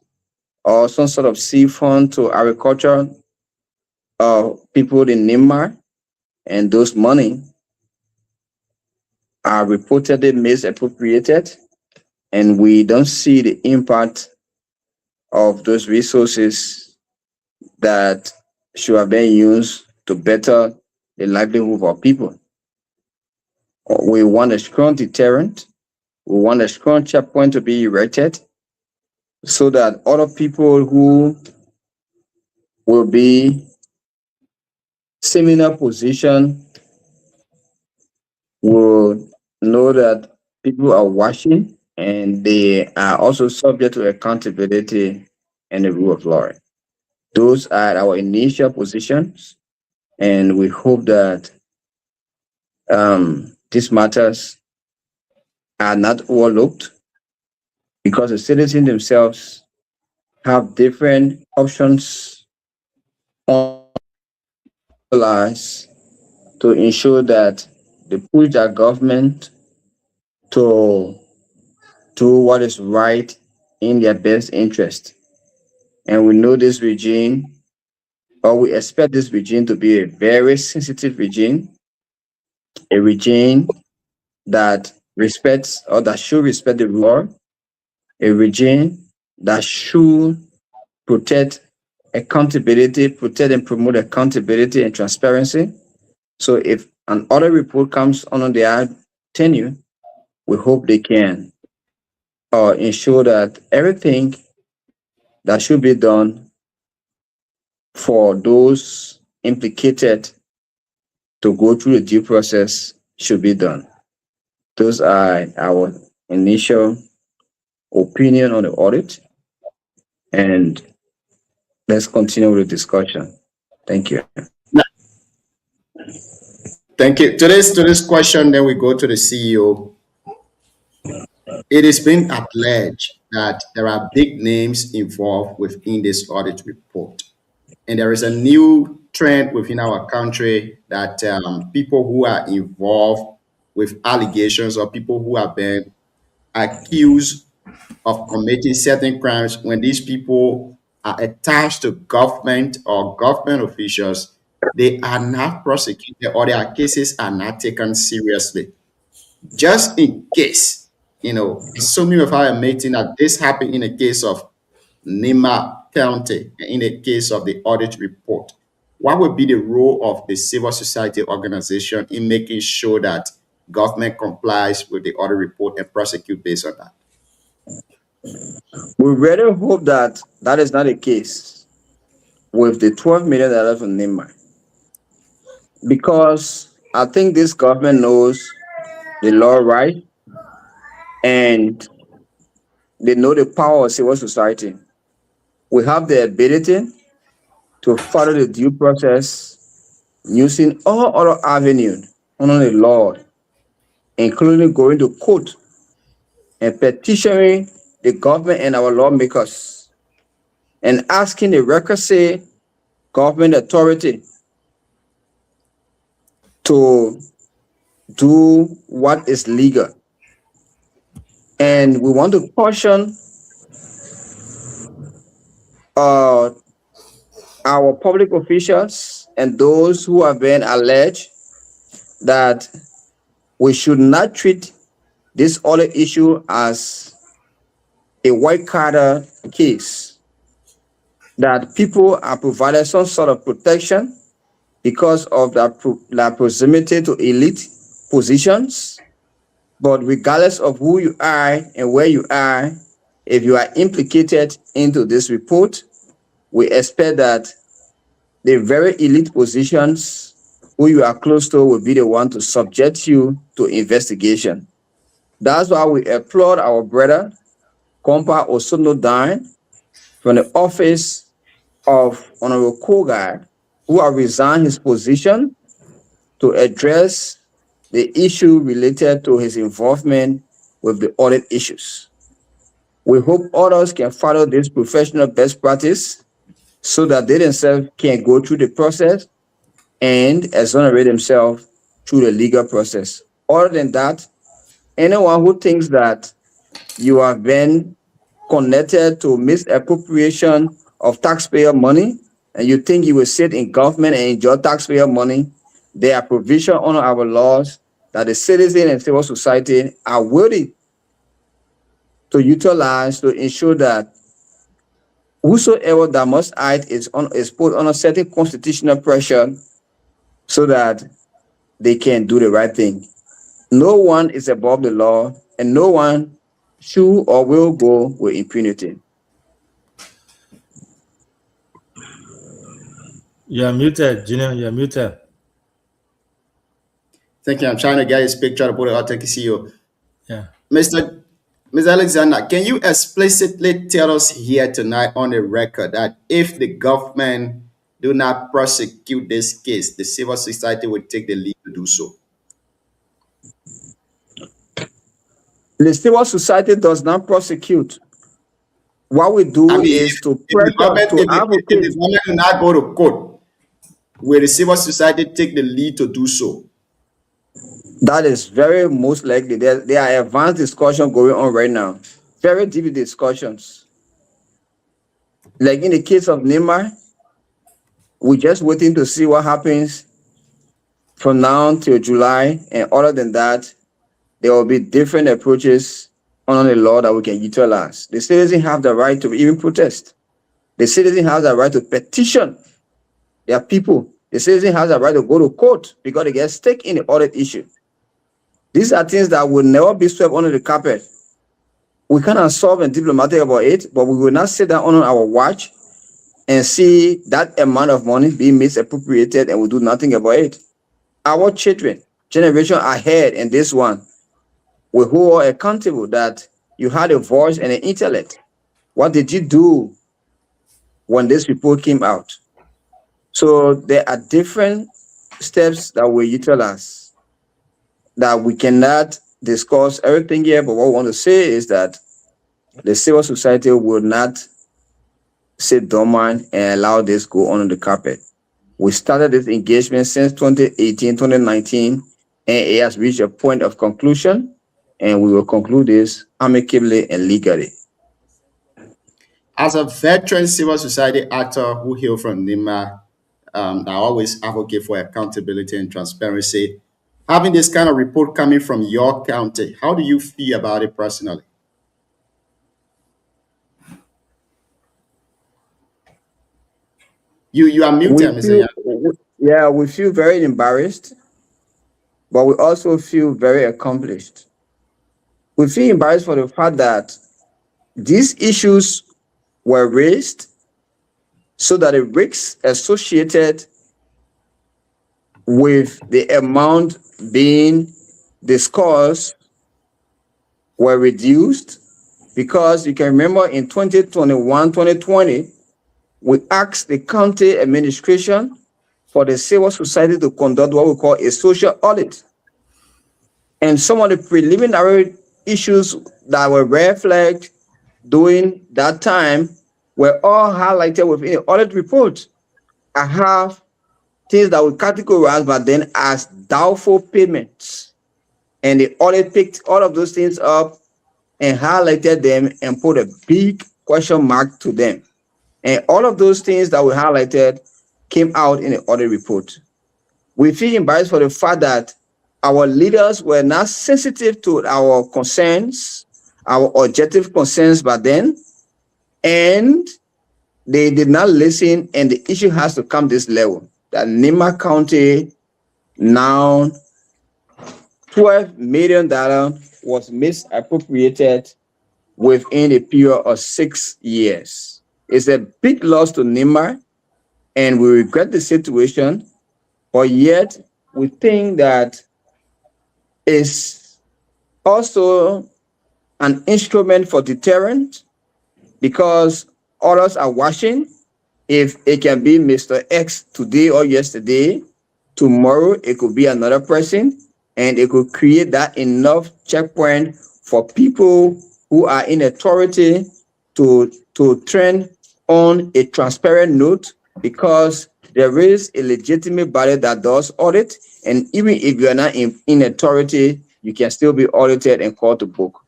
or some sort of seed fund to agriculture people in Nimba, and those money are reportedly misappropriated, and we don't see the impact of those resources that should have been used to better the livelihood of our people. We want a strong deterrent. We want a strong checkpoint to be erected so that other people who will be similar position will know that people are watching and they are also subject to accountability and the rule of law. Those are our initial positions, and we hope that these matters are not overlooked, because the citizens themselves have different options on to ensure that they push their government to do what is right in their best interest. And we know this regime, or we expect this regime to be a very sensitive regime, a regime that respects or that should respect the law, a regime that should protect accountability, protect and promote accountability and transparency. So if an audit report comes under their tenure, we hope they can ensure that everything that should be done for those implicated to go through the due process should be done. Those are our initial opinion on the audit, and let's continue with the discussion. Thank you. Thank you. To this question, then we go to the CEO. It has been alleged that there are big names involved within this audit report. And there is a new trend within our country that people who are involved with allegations or people who have been accused of committing certain crimes, when these people are attached to government or government officials, they are not prosecuted or their cases are not taken seriously. Just in case, assuming without admitting that this happened in the case of Nima County, in the case of the audit report, what would be the role of the civil society organization in making sure that government complies with the audit report and prosecute based on that? We really hope that that is not the case with the $12 million from Nima, because I think this government knows the law right, and they know the power of civil society. We have the ability to follow the due process using all other avenues under the law, including going to court and petitioning the government and our lawmakers and asking the requisite government authority to do what is legal. And we want to caution our public officials and those who have been alleged that we should not treat this audit issue as a white collar case, that people are provided some sort of protection because of their proximity to elite positions. But regardless of who you are and where you are, if you are implicated into this report, we expect that the very elite positions who you are close to will be the one to subject you to investigation. That's why we applaud our brother, Kompa Osono-Dine, from the office of Honorable Kogar, who has resigned his position to address the issue related to his involvement with the audit issues. We hope others can follow this professional best practice so that they themselves can go through the process and exonerate themselves through the legal process. Other than that, anyone who thinks that you have been connected to misappropriation of taxpayer money and you think you will sit in government and enjoy taxpayer money, there are provisions under our laws that the citizen and civil society are worthy to utilize to ensure that whosoever that must act is put under certain constitutional pressure so that they can do the right thing. No one is above the law, and no one should or will go with impunity. You're muted, Junior. You're muted. Thank you. I'm trying to get his picture to put it out. Thank you, CEO. Yeah. Mr. Alexander, can you explicitly tell us here tonight on the record that if the government do not prosecute this case, the civil society will take the lead to do so? The civil society does not prosecute. What we do is to if the government do not go to court Will the civil society take the lead to do so? That is very most likely. There are advanced discussions going on right now. Very deep discussions. Like in the case of Neymar, we're just waiting to see what happens from now till July. And other than that, there will be different approaches on the law that we can utilize. The citizen have the right to even protest. The citizen has the right to petition their people. The citizen has the right to go to court because they get stake in the audit issue. These are things that will never be swept under the carpet. We cannot solve and diplomatic about it, but we will not sit down on our watch and see that amount of money being misappropriated and we do nothing about it. Our children, generation ahead, and this one, we hold accountable that you had a voice and an intellect. What did you do when this report came out? So there are different steps that we utilize that we cannot discuss everything here, but what we want to say is that the civil society will not sit dormant and allow this go under the carpet. We started this engagement since 2018, 2019, and it has reached a point of conclusion, and we will conclude this amicably and legally. As a veteran civil society actor who hail from Nima, I always advocate for accountability and transparency. Having this kind of report coming from your county, how do you feel about it personally? You are muted, Mr. Yeah, we feel very embarrassed, but we also feel very accomplished. We feel embarrassed for the fact that these issues were raised so that the risks associated with the amount being discussed were reduced, because you can remember in 2021, 2020, we asked the county administration for the civil society to conduct what we call a social audit. And some of the preliminary issues that were red flagged during that time were all highlighted within the audit report. I have things that we categorize, but then as doubtful payments. And the audit picked all of those things up and highlighted them and put a big question mark to them. And all of those things that we highlighted came out in the audit report. We feel embarrassed for the fact that our leaders were not sensitive to our concerns, our objective concerns back then, and they did not listen, and the issue has to come this level. That Nima County now $12 million was misappropriated within a period of 6 years. It's a big loss to Nima, and we regret the situation, but yet we think that it's also an instrument for deterrent, because others are watching. If it can be Mr. X today or yesterday, tomorrow it could be another person, and it could create that enough checkpoint for people who are in authority to trend on a transparent note, because there is a legitimate body that does audit, and even if you are not in authority, you can still be audited and called to book.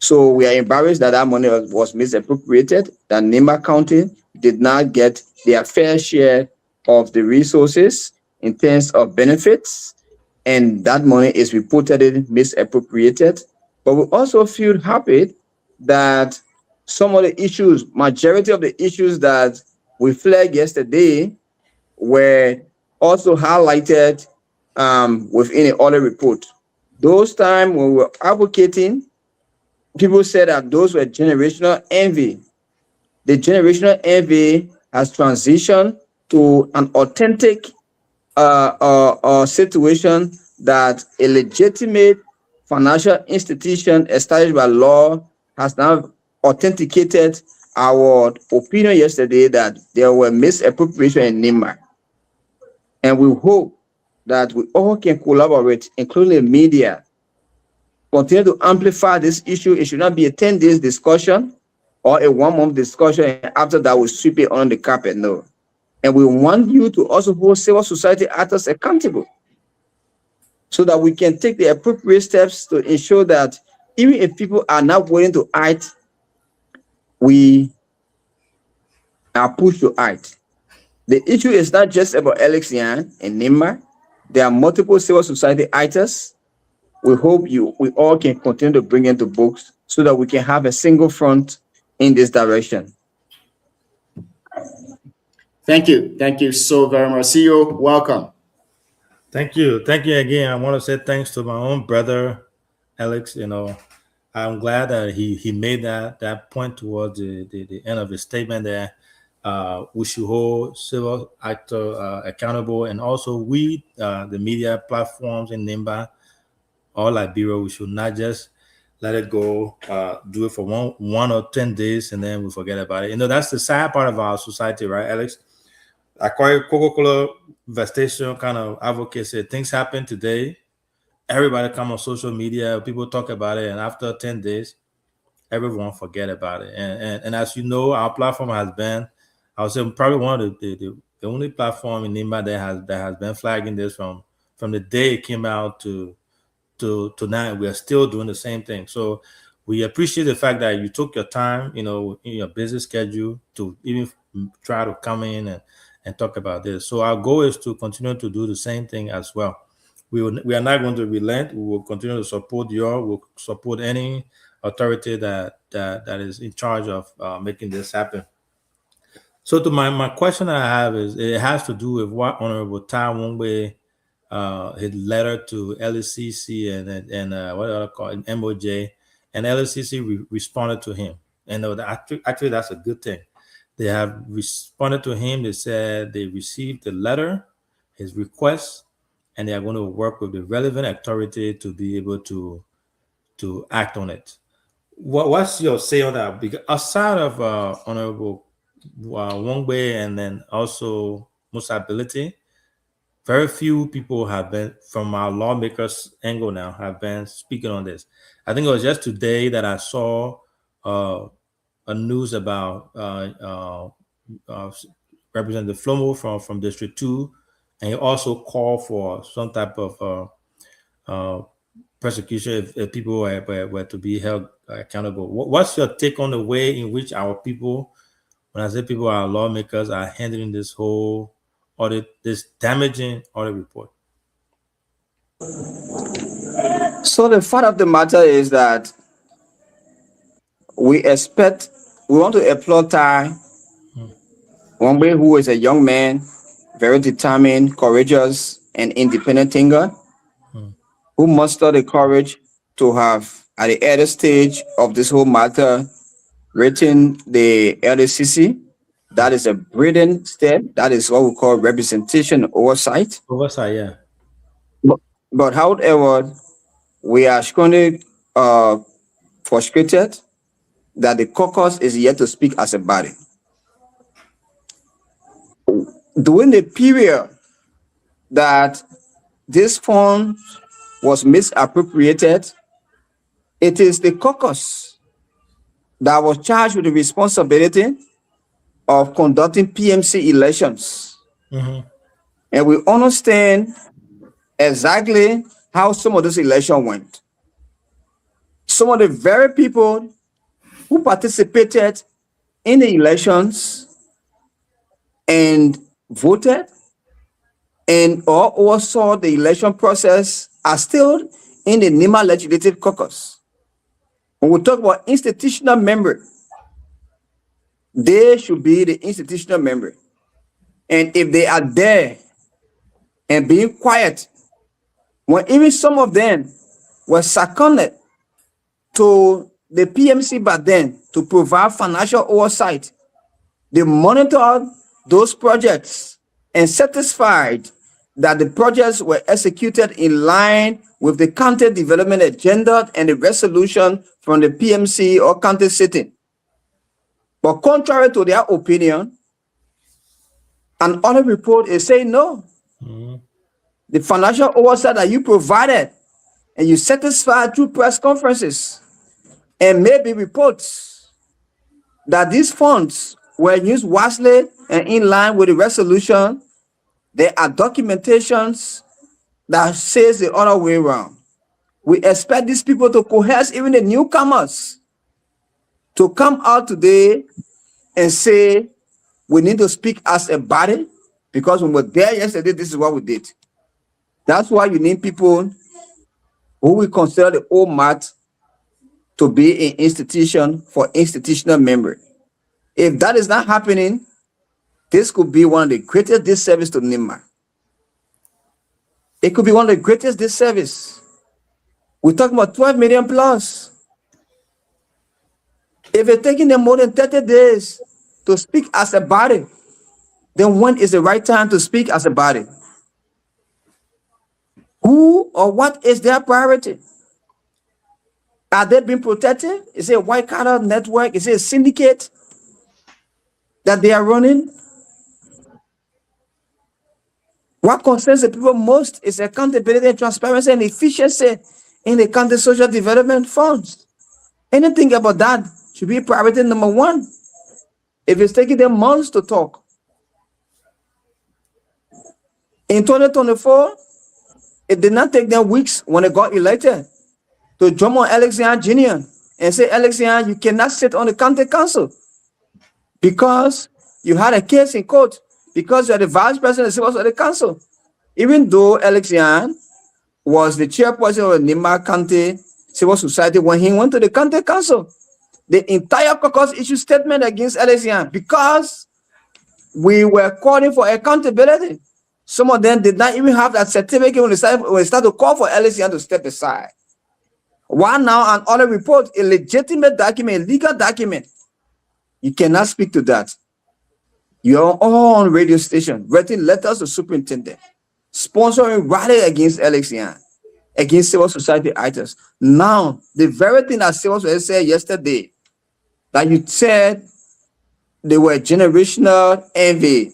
So we are embarrassed that that money was misappropriated, that Nima County did not get their fair share of the resources in terms of benefits, and that money is reportedly misappropriated. But we also feel happy that some of the issues, majority of the issues that we flagged yesterday were also highlighted within the audit report. Those times when we were advocating, people said that those were generational envy. The generational envy has transitioned to an authentic situation that a legitimate financial institution established by law has now authenticated our opinion yesterday that there were misappropriation in Nima. And we hope that we all can collaborate, including the media, continue to amplify this issue. It should not be a 10 days discussion or a 1 month discussion, and after that we sweep it on the carpet. No. And we want you to also hold civil society actors accountable so that we can take the appropriate steps to ensure that even if people are not willing to act, we are pushed to act. The issue is not just about Alex Yan and Nimba. There are multiple civil society actors. We hope we all can continue to bring into books so that we can have a single front in this direction. Thank you. Thank you so very much. CEO, welcome. Thank you. Thank you again. I want to say thanks to my own brother, Alex. You know, I'm glad that he made that point towards the end of his statement there. We should hold civil actor accountable, and also we, the media platforms in Nimba or Liberia, we should not just let it go, do it for one or 10 days, and then we forget about it. You know, that's the sad part of our society, right, Alex? I call it Coca-Cola vestation kind of advocacy. Things happen today. Everybody come on social media. People talk about it. And after 10 days, everyone forget about it. And as you know, our platform has been, I would say, probably one of the only platform in Nimba that has been flagging this from the day it came out to now. We are still doing the same thing. So we appreciate the fact that you took your time, you know, in your busy schedule to even try to come in and talk about this. So our goal is to continue to do the same thing as well. We are not going to relent. We will continue to support we'll support any authority that is in charge of making this happen. So to my question I have is, it has to do with what Honorable Tai Wongbe, his letter to LCC and what do I call it, MOJ, and LCC responded to him. And actually that's a good thing. They have responded to him. They said they received the letter, his request, and they are going to work with the relevant authority to be able to act on it. What's your say on that? Because outside of Honorable Wongbe and then also Musa Ability, very few people have been, from our lawmakers' angle now, have been speaking on this. I think it was just today that I saw a news about Representative Flomo from District 2, and he also called for some type of persecution if people were to be held accountable. What's your take on the way in which our people, when I say people, our lawmakers, are handling this whole audit, this damaging audit report? So the fact of the matter is that we want to applaud Tai Wongbe, who is a young man, very determined, courageous, and independent thinker, who mustered the courage to have, at the early stage of this whole matter, written the LCC. That is a brilliant step. That is what we call representation oversight. Oversight, yeah. But however, we are strongly frustrated that the caucus is yet to speak as a body. During the period that this fund was misappropriated, it is the caucus that was charged with the responsibility of conducting PMC elections. And we understand exactly how some of this election went. Some of the very people who participated in the elections and voted and or oversaw the election process are still in the Nimba Legislative Caucus. When we talk about institutional member, they should be the institutional member. And if they are there and being quiet, when even some of them were seconded to the PMC back then to provide financial oversight, they monitored those projects and satisfied that the projects were executed in line with the county development agenda and the resolution from the PMC or county sitting. But contrary to their opinion, an audit report is saying no. The financial oversight that you provided and you satisfied through press conferences and maybe reports that these funds were used wisely and in line with the resolution, there are documentations that says the other way around. We expect these people to coerce even the newcomers to come out today and say, we need to speak as a body, because when we were there yesterday, this is what we did. That's why you need people who we consider the old mat to be an institution for institutional memory. If that is not happening, this could be one of the greatest disservice to NIMA. It could be one of the greatest disservice. We're talking about 12 million plus. If it's taking them more than 30 days to speak as a body, then when is the right time to speak as a body? Who or what is their priority? Are they being protected? Is it a white collar network? Is it a syndicate that they are running? What concerns the people most is accountability and transparency and efficiency in the county social development funds. Anything about that should be priority number one. If it's taking them months to talk. In 2024, it did not take them weeks when they got elected to jump on Alexian Jr. and say, Alexian, you cannot sit on the county council because you had a case in court, because you are the vice president of the council. Even though Alexian was the chairperson of the Nimba County Civil Society, when he went to the county council, the entire caucus issued statement against Alexian because we were calling for accountability. Some of them did not even have that certificate when they started to call for Alexian to step aside. Why now an other report, a legitimate document, a legal document, you cannot speak to that. You're all on radio station, writing letters to superintendent, sponsoring rally against Alexian, against civil society actors. Now, the very thing that civil society said yesterday, that you said they were generational envy,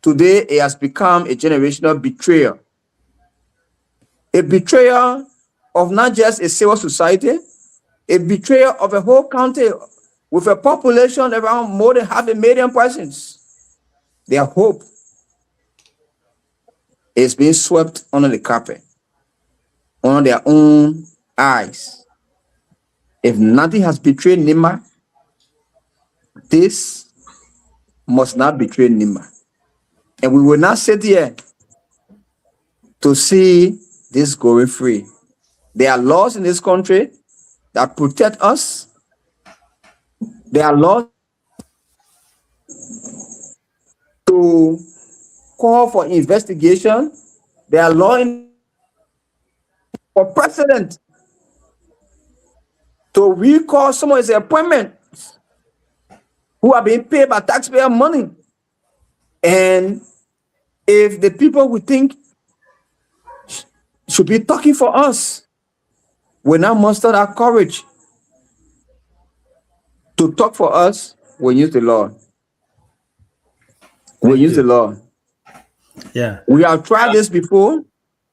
today it has become a generational betrayal. A betrayal of not just a civil society, a betrayal of a whole county with a population around more than 500,000 persons. Their hope is being swept under the carpet, under their own eyes. If nothing has betrayed Nima, this must not betray Nima. And we will not sit here to see this going free. There are laws in this country that protect us. There are laws to call for investigation. There are laws for president to recall someone's appointment who are being paid by taxpayer money. And if the people we think should be talking for us will not muster that courage to talk for us, we'll use the law. We'll use the law. Yeah. We have tried this before,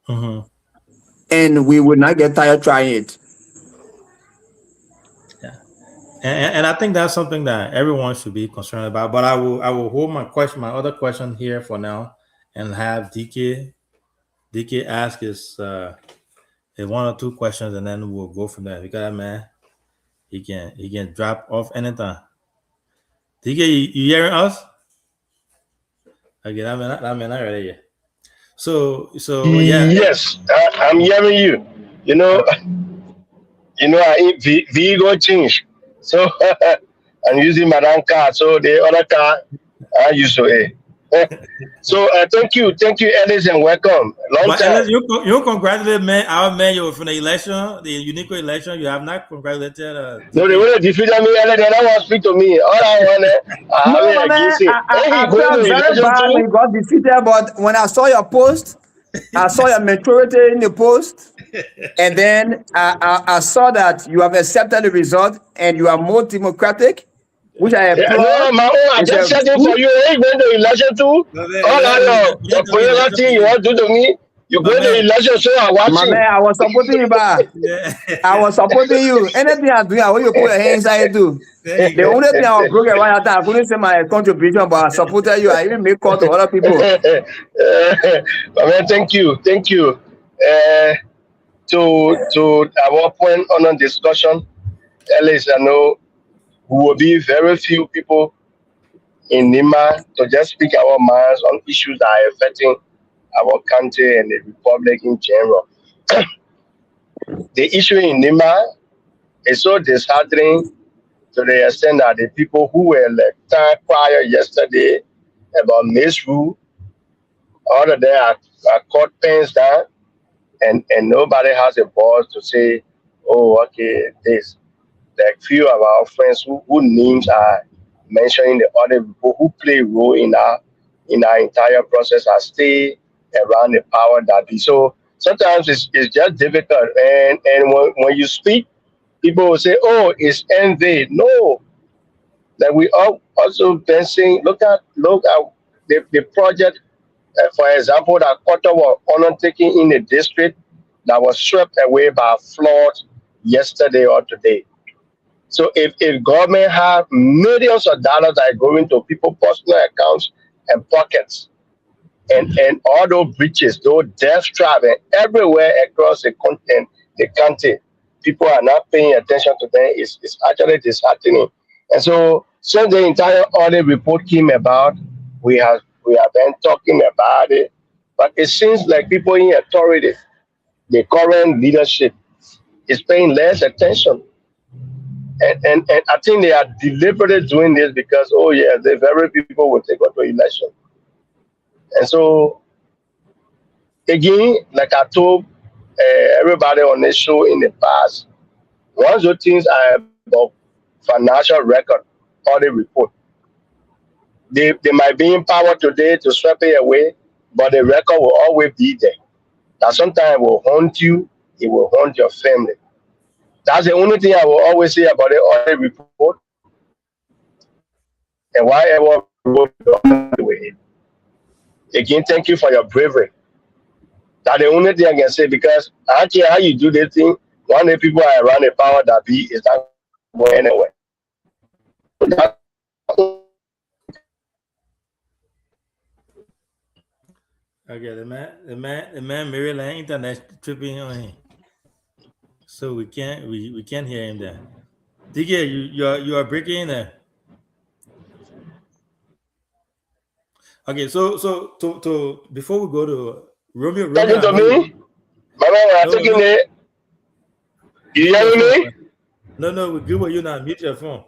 and we will not get tired trying it. Yeah. And I think that's something that everyone should be concerned about. But I will hold my other question here for now, and have DK ask his one or two questions, and then we'll go from there. Because that man, he can drop off anytime. DK, you hearing us? Okay, that man not ready yet. So yeah. Yes, I'm hearing you. You know, I Vigo change. So I'm using my own car. So the other car I use to So thank you, Ellis, and welcome. Long time. Ellis, you congratulate our mayor from the election, the unique election. You have not congratulated. No, they want to defeat me. They don't want to speak to me. All I want I felt very bad when you got defeated, but when I saw your post, I saw your maturity in the post, and then I saw that you have accepted the result and you are more democratic. Which I applaud. No, my own, I just said it for you. Ain't going to election too. All I know, the political thing you want to do to me, You're My going to man. election, so I'm My watching. man, I was supporting you, ba. Yeah. I was supporting you. Anything I'm doing, I want you to put your hands inside it too. There you The go. only thing I was broke around that time, I couldn't say my contribution, but I supported you. I even make call to other people. My man, thank you. To our point on a discussion, Alex, I know we will be very few people in Nima to just speak our minds on issues that are affecting our country and the republic in general. The issue in Nima is so disheartening to the extent that the people who were elected prior yesterday about misrule, all of them are caught pens down, and nobody has a voice to say, oh, okay, this. Like few of our friends who names are mentioning the other people who play a role in our entire process are stay around the power that be. So sometimes it's just difficult. And when you speak, people will say, oh, it's envy. No. Like we all also been saying, look at the project, for example, that quarter was undertaken in a district that was swept away by flood yesterday or today. So if government have millions of dollars that are going to people's personal accounts and pockets, and all those breaches, those death traps, and everywhere across the country, people are not paying attention to them. It's actually disheartening. And so since the entire audit report came about, we have been talking about it, but it seems like people in authority, the current leadership, is paying less attention. And I think they are deliberately doing this because, oh yeah, the very people will take us to election. And so again, like I told everybody on this show in the past, one of the things I about financial record audit report, they might be in power today to sweep it away, but the record will always be there. That sometimes it will haunt you, it will haunt your family. That's the only thing I will always say about the audit report. And why ever with it. Again, thank you for your bravery. That's the only thing I can say because I don't care how you do this thing. One of the people are around the power that be is not going anywhere. Okay, the man Maryland internet tripping on him. So we can't hear him there. DK, you are breaking in there. Okay, so to before we go to Romeo, Talking to me? Mama, I'm taking it. You hearing me? No, we're good with you now. Mute your phone.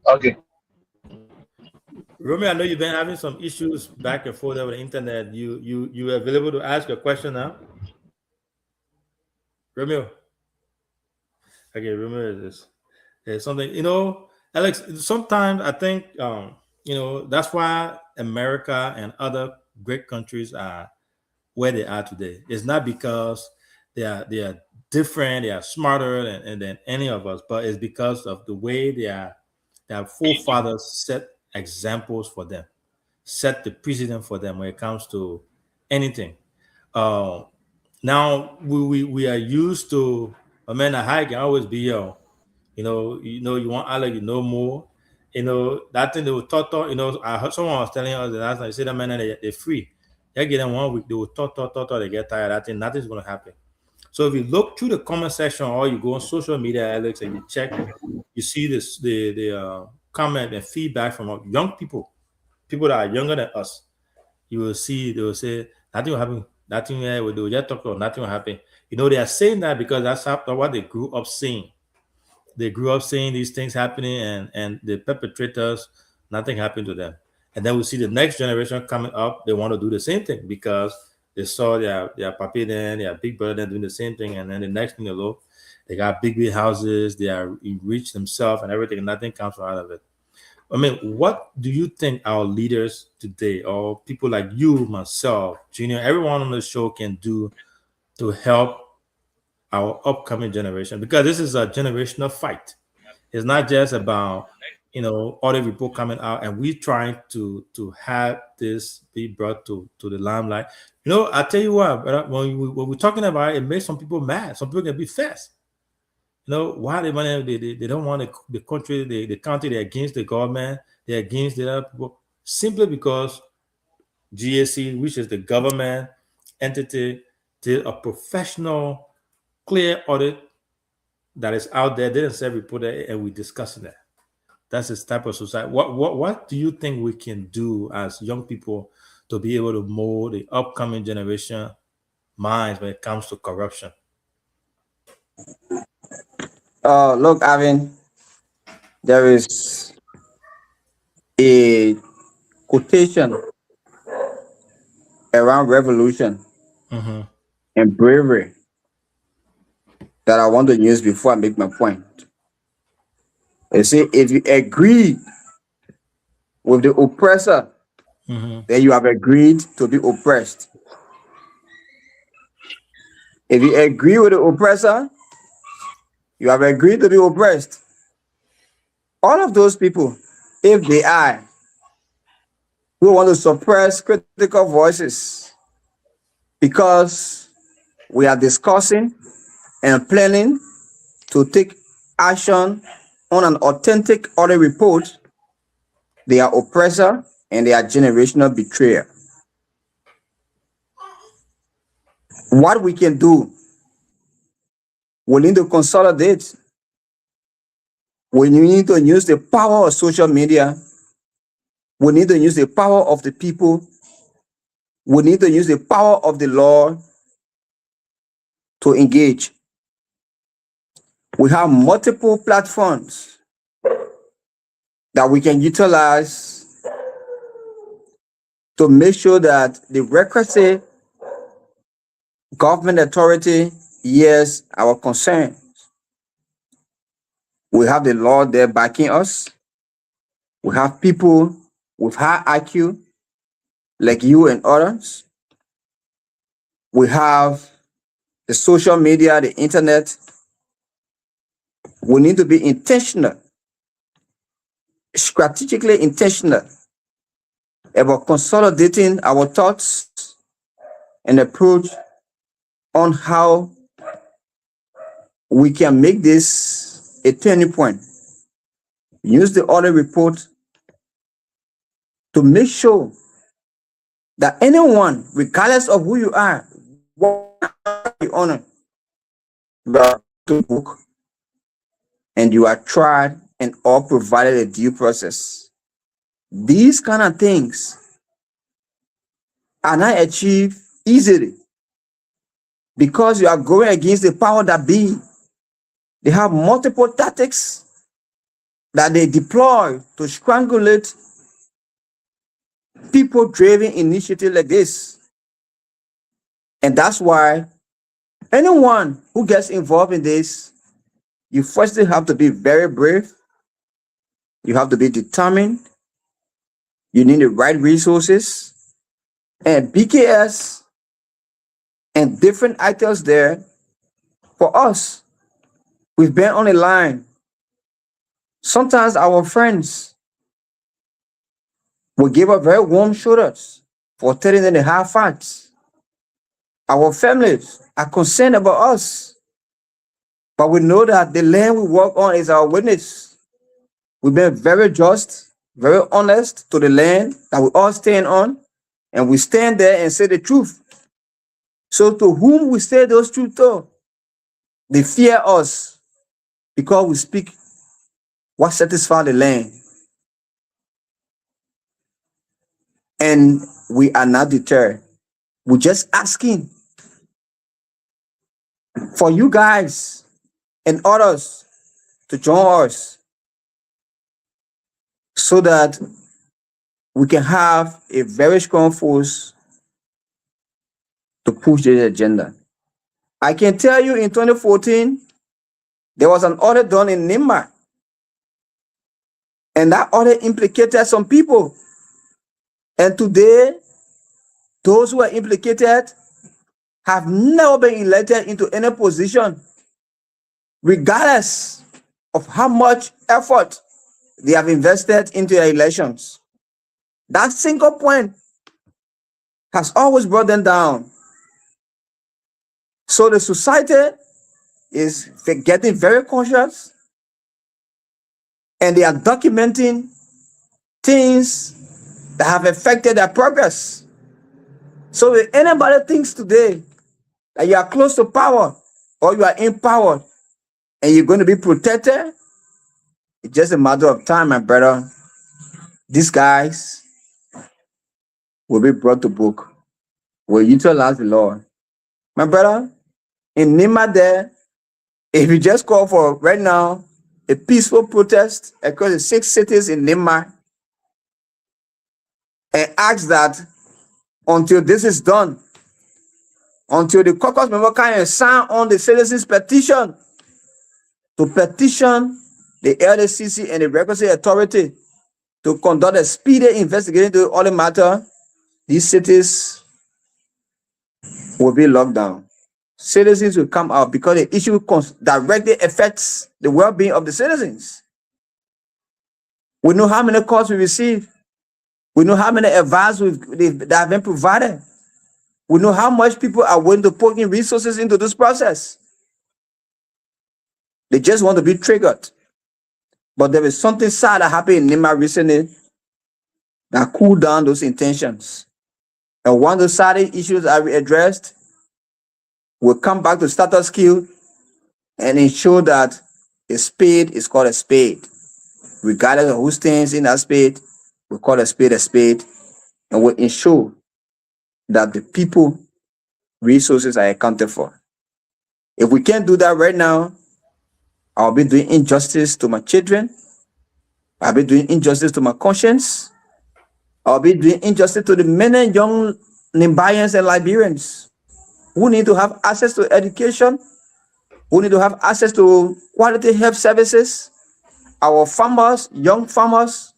Okay. Romeo, I know you've been having some issues back and forth over the internet. You available to ask a question now? Romeo. Okay, Romeo is something, Alex, sometimes I think that's why America and other great countries are where they are today. It's not because they are different, they are smarter than any of us, but it's because of the way their forefathers set examples for them, set the precedent for them when it comes to anything. Now we are used to a man a high can always be you want Alex, more. That thing they will talk, I heard someone was telling us the last night, they say that man they're free. They get them 1 week, they will talk, they get tired. I think nothing's gonna happen. So if you look through the comment section or you go on social media, Alex, and you check, you see this the comment and feedback from young people that are younger than us. You will see they will say nothing will happen, nothing will do, just talk about nothing will happen. They are saying that because that's what they grew up seeing. They grew up seeing these things happening, and the perpetrators, nothing happened to them. And then we see the next generation coming up. They want to do the same thing because they saw their papi then, their big brother then doing the same thing. And then the next thing you know, they got big houses, they are rich themselves and everything, and nothing comes out of it. I mean, what do you think our leaders today, or people like you, myself, Junior, everyone on the show can do to help our upcoming generation? Because this is a generational fight. It's not just about audit report coming out, and we trying to have this be brought to the limelight. I tell you what, when we're talking about it, it makes some people mad. Some people can be fast. Why they don't want the country, the country, they're against the government, they're against the other people, simply because GSC, which is the government entity, did a professional, clear audit that is out there. They didn't say report it, and we're discussing that. That's this type of society. What do you think we can do as young people to be able to mold the upcoming generation minds when it comes to corruption? Look, Avin, there is a quotation around revolution and bravery that I want to use before I make my point. They say, if you agree with the oppressor, then you have agreed to be oppressed. If you agree with the oppressor, you have agreed to be oppressed. All of those people, if they are who want to suppress critical voices because we are discussing and planning to take action on an authentic audit report, they are oppressor and they are generational betrayer. What we can do, we need to consolidate. We need to use the power of social media. We need to use the power of the people. We need to use the power of the law to engage. We have multiple platforms that we can utilize to make sure that the requisite government authority hears our concerns. We have the law there backing us. We have people with high IQ like you and others. We have the social media, the internet. We need to be intentional, strategically intentional about consolidating our thoughts and approach on how we can make this a turning point. Use the audit report to make sure that anyone, regardless of who you are, what you honor, you are to book and you are tried and all provided a due process. These kind of things are not achieved easily because you are going against the power that be. They have multiple tactics that they deploy to strangulate people-driven initiative like this. And that's why anyone who gets involved in this, you firstly have to be very brave. You have to be determined. You need the right resources. And BKS and different actors there, for us, we've been on the line. Sometimes our friends will give us very warm shoulders for telling them the hard facts. Our families are concerned about us, but we know that the land we walk on is our witness. We've been very just, very honest to the land that we all stand on, and we stand there and say the truth. So to whom we say those truths to, they fear us because we speak what satisfies the land. And we are not deterred. We're just asking for you guys and others to join us so that we can have a very strong force to push this agenda. I can tell you in 2014, there was an audit done in Nimba, and that audit implicated some people. And today, those who are implicated have never been elected into any position, regardless of how much effort they have invested into their elections. That single point has always brought them down. So the society is getting very cautious, and they are documenting things that have affected their progress. So if anybody thinks today that you are close to power or you are in power and you're going to be protected, it's just a matter of time, my brother. These guys will be brought to book. Will utilize the Lord. My brother, in Nima there, if you just call for right now a peaceful protest across the 6 cities in Nima and ask that until this is done, until the caucus member can sign on the citizens' petition to petition the LDCC and the Requisite Authority to conduct a speedy investigation into all the matter, these cities will be locked down. Citizens will come out because the issue directly affects the well-being of the citizens. We know how many calls we receive. We know how many advice that have been provided. We know how much people are willing to put in resources into this process. They just want to be triggered. But there is something sad that happened in Nima recently that cooled down those intentions. And once the sad issues are addressed, we'll come back to status quo and ensure that a spade is called a spade. Regardless of who stands in that spade, we call a spade, and we'll ensure that the people resources are accounted for. If we can't do that right now, I'll be doing injustice to my children. I'll be doing injustice to my conscience. I'll be doing injustice to the many young Nimbayans and Liberians who need to have access to education, who need to have access to quality health services. Our farmers, young farmers,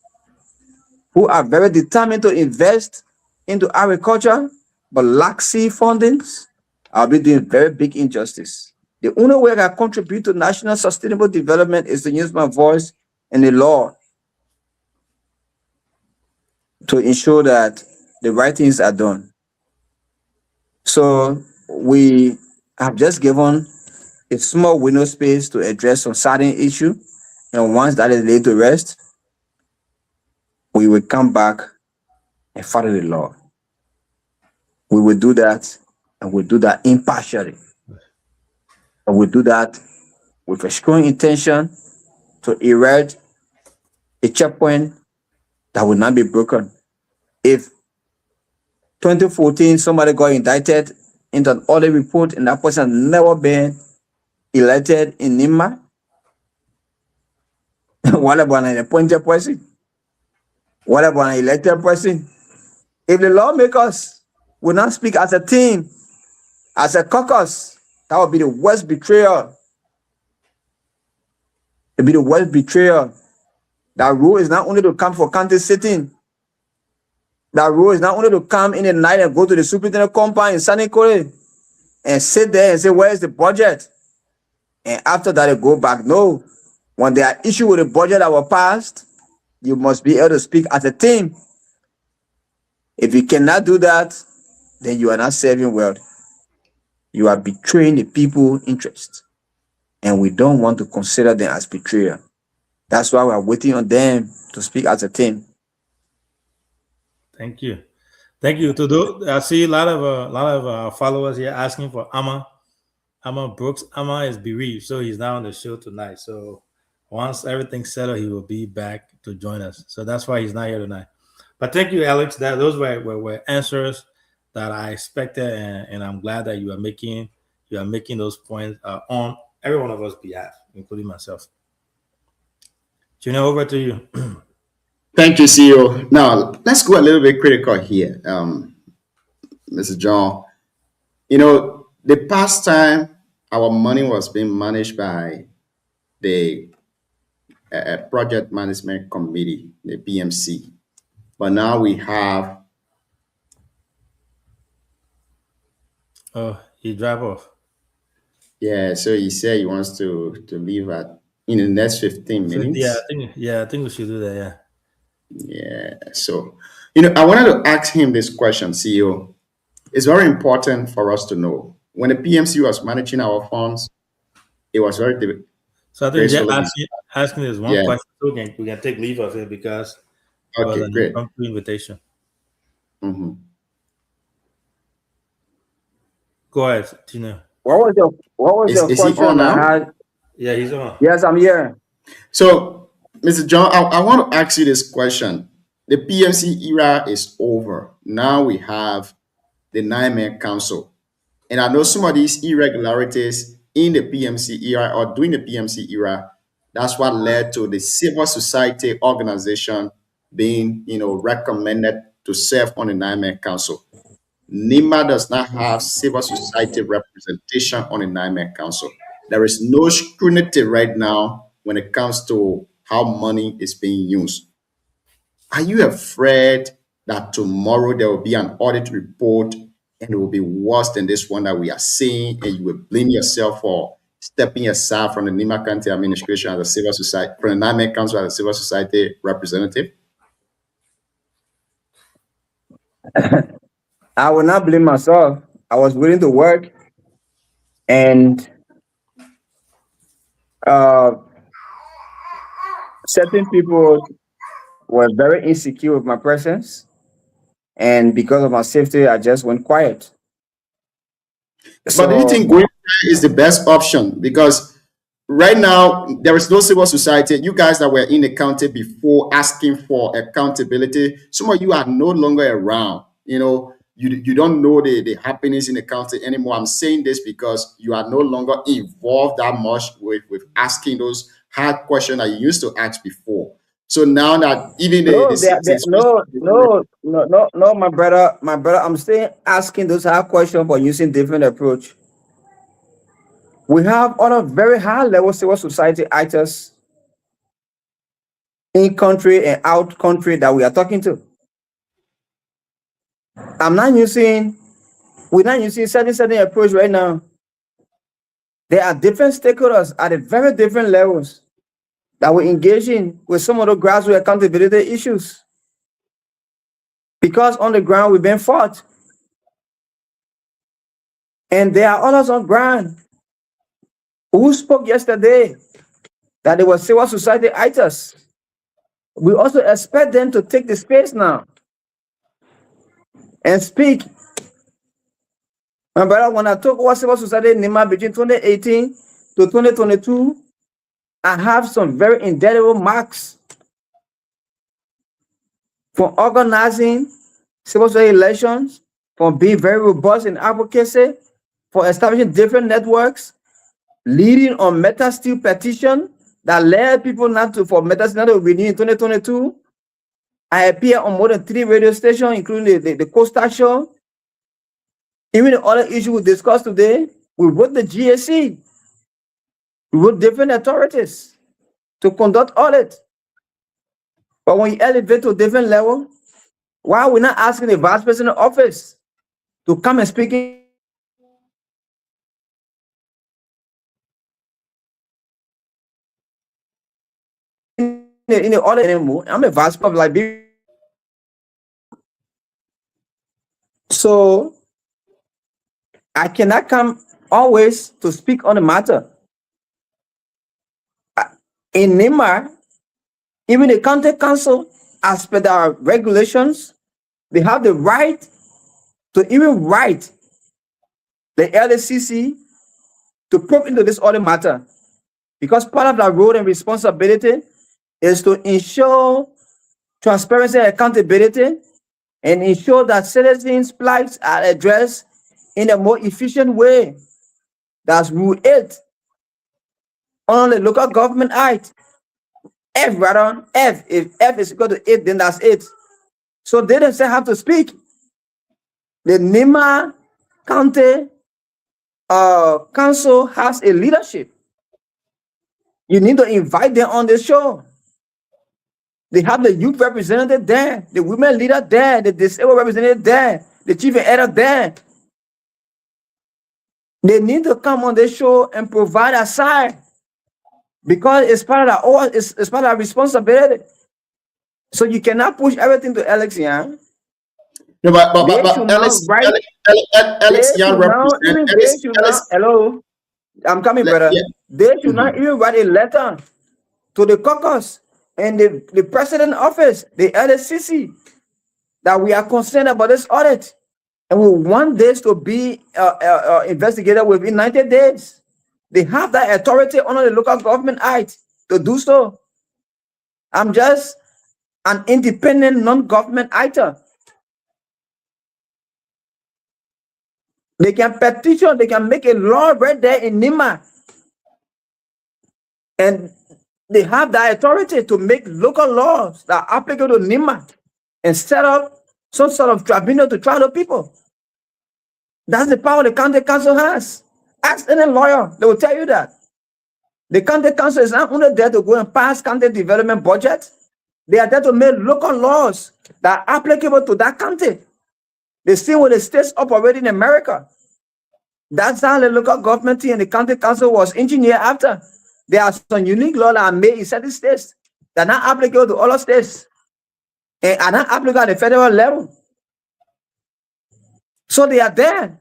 who are very determined to invest into agriculture, but lack seed fundings, I'll be doing very big injustice. The only way I contribute to national sustainable development is to use my voice and the law to ensure that the right things are done. So we have just given a small window space to address some certain issue, and once that is laid to rest, we will come back and follow the law. We will do that, and we'll do that impartially. And we'll do that with a strong intention to erect a checkpoint that will not be broken. If 2014 somebody got indicted into an audit report and that person has never been elected in Nima, what about an appointed person? What about an elected person? If the lawmakers will not speak as a team, as a caucus, that would be the worst betrayal. It'd be the worst betrayal. That rule is not only to come for county sitting. That rule is not only to come in the night and go to the superintendent compound in Sani Kore and sit there and say, where is the budget? And after that, they go back. No. When there are issues with the budget that were passed, you must be able to speak as a team. If you cannot do that, then you are not serving well. You are betraying the people's interest. And we don't want to consider them as betrayal. That's why we are waiting on them to speak as a team. Thank you. Thank you. I see a lot of followers here asking for Amma Brooks. Amma is bereaved, so he's not on the show tonight. So once everything's settled, he will be back to join us. So that's why he's not here tonight. But thank you, Alex. Those were answers that I expected, and I'm glad that you are making those points on every one of us behalf, including myself. Junior, over to you. Thank you, CEO. Now, let's go a little bit critical here, Mr. John. You know, the past time our money was being managed by the Project Management Committee, the PMC. But now we have... Oh, he dropped off. Yeah, so he said he wants to leave at in the next 15 So minutes. I think we should do that. Yeah. Yeah. So, I wanted to ask him this question, CEO. It's very important for us to know. When the PMC was managing our funds, it was very So I think just gracefully. asking this one Yeah. question, so we can take leave of it because it was Okay, an great. impromptu invitation. hmm Go ahead, Tina. What was your Is he on question? I now? had. Yeah, he's on. Yes, I'm here. So, Mr. John, I want to ask you this question. The PMC era is over. Now we have the 9-man council. And I know some of these irregularities in the PMC era or during the PMC era, that's what led to the civil society organization being, recommended to serve on the 9-man council. NIMA does not have civil society representation on the 9-man council. There is no scrutiny right now when it comes to how money is being used. Are you afraid that tomorrow there will be an audit report and it will be worse than this one that we are seeing, and you will blame yourself for stepping aside from the Nima County administration as a civil society, from the 9-man council as a civil society representative? I will not blame myself. I was willing to work, and certain people were very insecure with my presence, and because of my safety, I just went quiet. But do you think going there is the best option? Because right now, there is no civil society. You guys that were in the county before asking for accountability, some of you are no longer around. You don't know the happenings in the county anymore. I'm saying this because you are no longer involved that much with asking those hard questions that you used to ask before. So now that even no, my brother, I'm still asking those hard questions but using different approach. We have other very high level civil society actors in country and out country that we are talking to. We're not using certain approach right now. There are different stakeholders at a very different levels that we're engaging with some of the grassroots accountability issues. Because on the ground we've been fought. And there are others on ground who spoke yesterday that they were civil society actors. We also expect them to take the space now and speak. My brother, when I talk about civil society in Nima between 2018 to 2022, I have some very indelible marks for organizing civil society elections, for being very robust in advocacy, for establishing different networks, leading on Meta Steel petition that led people for Meta Steel not to renew in 2022. I appear on more than 3 radio stations, including the Coastal Show. Even the other issue we discussed today, we wrote the GSC. We wrote different authorities to conduct audit. But when you elevate to a different level, why are we not asking the vice president office to come and speak in the audit anymore? I'm a vice president of Liberia. So I cannot come always to speak on the matter. In Nima, even the county council, as per their regulations, they have the right to even write the LACC to probe into this other matter, because part of their role and responsibility is to ensure transparency and accountability and ensure that citizens' plights are addressed in a more efficient way. That's Rule 8 on the Local Government Act. F, rather, F. If F is equal to 8, then that's 8. So they themselves have to speak. The Nima County Council has a leadership. You need to invite them on the show. They have the youth representative there, the women leader there, the disabled representative there, the chief and editor there. They need to come on the show and provide a side. because it's part of it's part of our responsibility. So you cannot push everything to Alex Young. No, They but should not Alex, write. Alex They Young should not represent even. They Alex, should Alex, not. Hello, I'm coming, brother. yeah. They should not even write a letter to the caucus and the president office, the LSCC, that we are concerned about this audit, and we want this to be investigated within 90 days. They have that authority under the Local Government Act to do so. I'm just an independent non-government actor. They can petition, they can make a law right there in NEMA. And they have the authority to make local laws that are applicable to NEMA and set up some sort of tribunal to try the people. That's the power the county council has. Ask any lawyer, they will tell you that. The county council is not only there to go and pass county development budget, they are there to make local laws that are applicable to that county. The same way the states operate in America. That's how the local government and the county council was engineered after. There are some unique laws that are made in certain states that are not applicable to other states and are not applicable at the federal level. So they are there.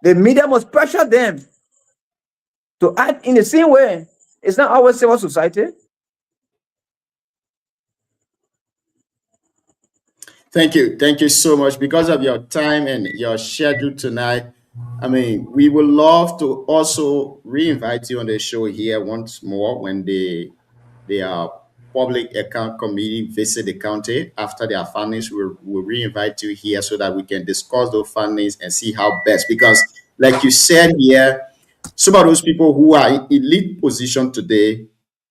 The media must pressure them to act in the same way. It's not always civil society. Thank you so much. Because of your time and your schedule tonight, I mean, we would love to also re-invite you on the show here once more when the public account committee visit the county after their findings. We'll re-invite you here so that we can discuss those findings and see how best. Because, like you said here, some of those people who are in elite position today,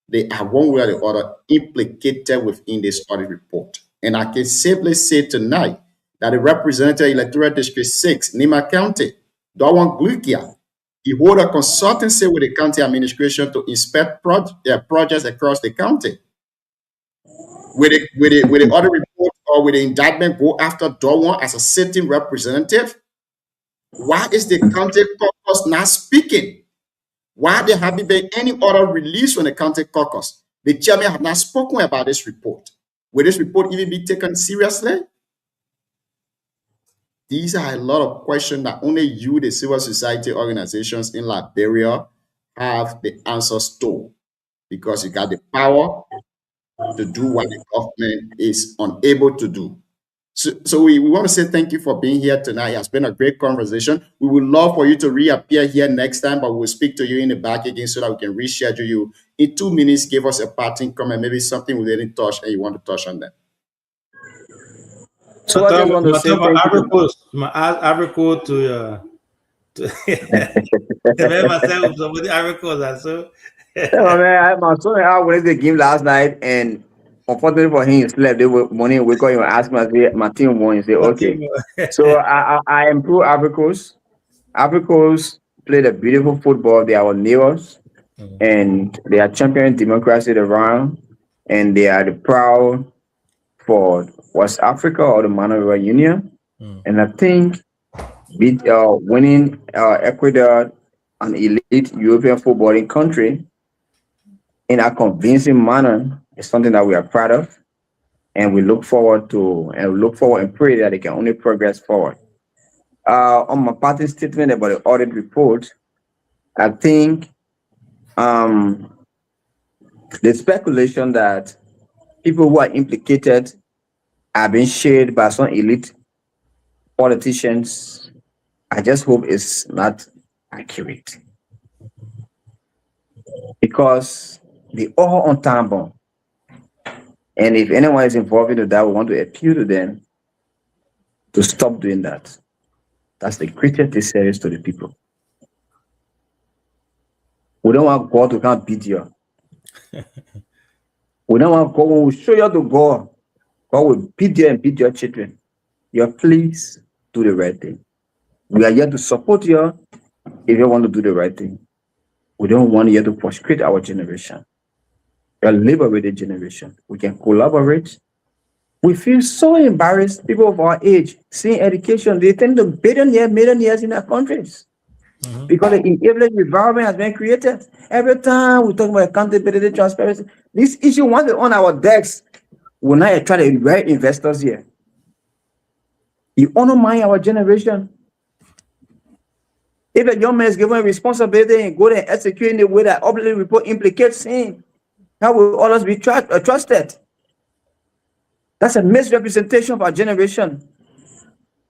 they are one way or the other implicated within this audit report. And I can safely say tonight that the representative electoral district 6, Nima County, Dawan Glukia, he hold a consultancy with the county administration to inspect projects across the county. With the audit report or with the indictment go after Dawan as a sitting representative, why is the county caucus not speaking? Why there haven't been any other release from the county caucus? The chairman have not spoken about this report. Will this report even be taken seriously? These are a lot of questions that only you, the civil society organizations in Liberia, have the answers to, because you got the power to do what the government is unable to do. So we want to say thank you for being here tonight. It has been a great conversation. We would love for you to reappear here next time, but we'll speak to you in the back again so that we can reschedule you. In 2 minutes, give us a parting comment, maybe something we didn't touch and you want to touch on that. So I just want to say Ivory Coast to myself somebody Ivory Coast. So my son and I went to the game last night, and unfortunately for him, he slept. They were morning wake up and ask my team won. He said, okay. So I am pro Ivory Coast. Ivory Coast played a beautiful football. They are our neighbors, and they are championing democracy around, and they are the proud for West Africa or the Monrovia Union. And I think winning Ecuador, an elite European footballing country, in a convincing manner is something that we are proud of, and we look forward to, and pray that it can only progress forward. On my parting statement about the audit report, I think the speculation that people who are implicated are being shared by some elite politicians, I just hope it's not accurate. Because they all on time bomb. And if anyone is involved in that, we want to appeal to them to stop doing that. That's the greatest disservice to the people. We don't want God to come beat you. We don't want God, when we show you to God, God will beat you and beat your children. You please do the right thing. We are here to support you if you want to do the right thing. We don't want you to frustrate our generation. We are liberated generation. We can collaborate. We feel so embarrassed, people of our age, seeing education, they tend to million years in our countries. because the enabling environment has been created. Every time we talk about accountability, transparency, this issue, once it's on our decks, will not attract the right investors here. You undermine our generation. If a young man is given a responsibility and go there and execute in the way that obviously report implicates him, how will others be trusted? That's a misrepresentation of our generation.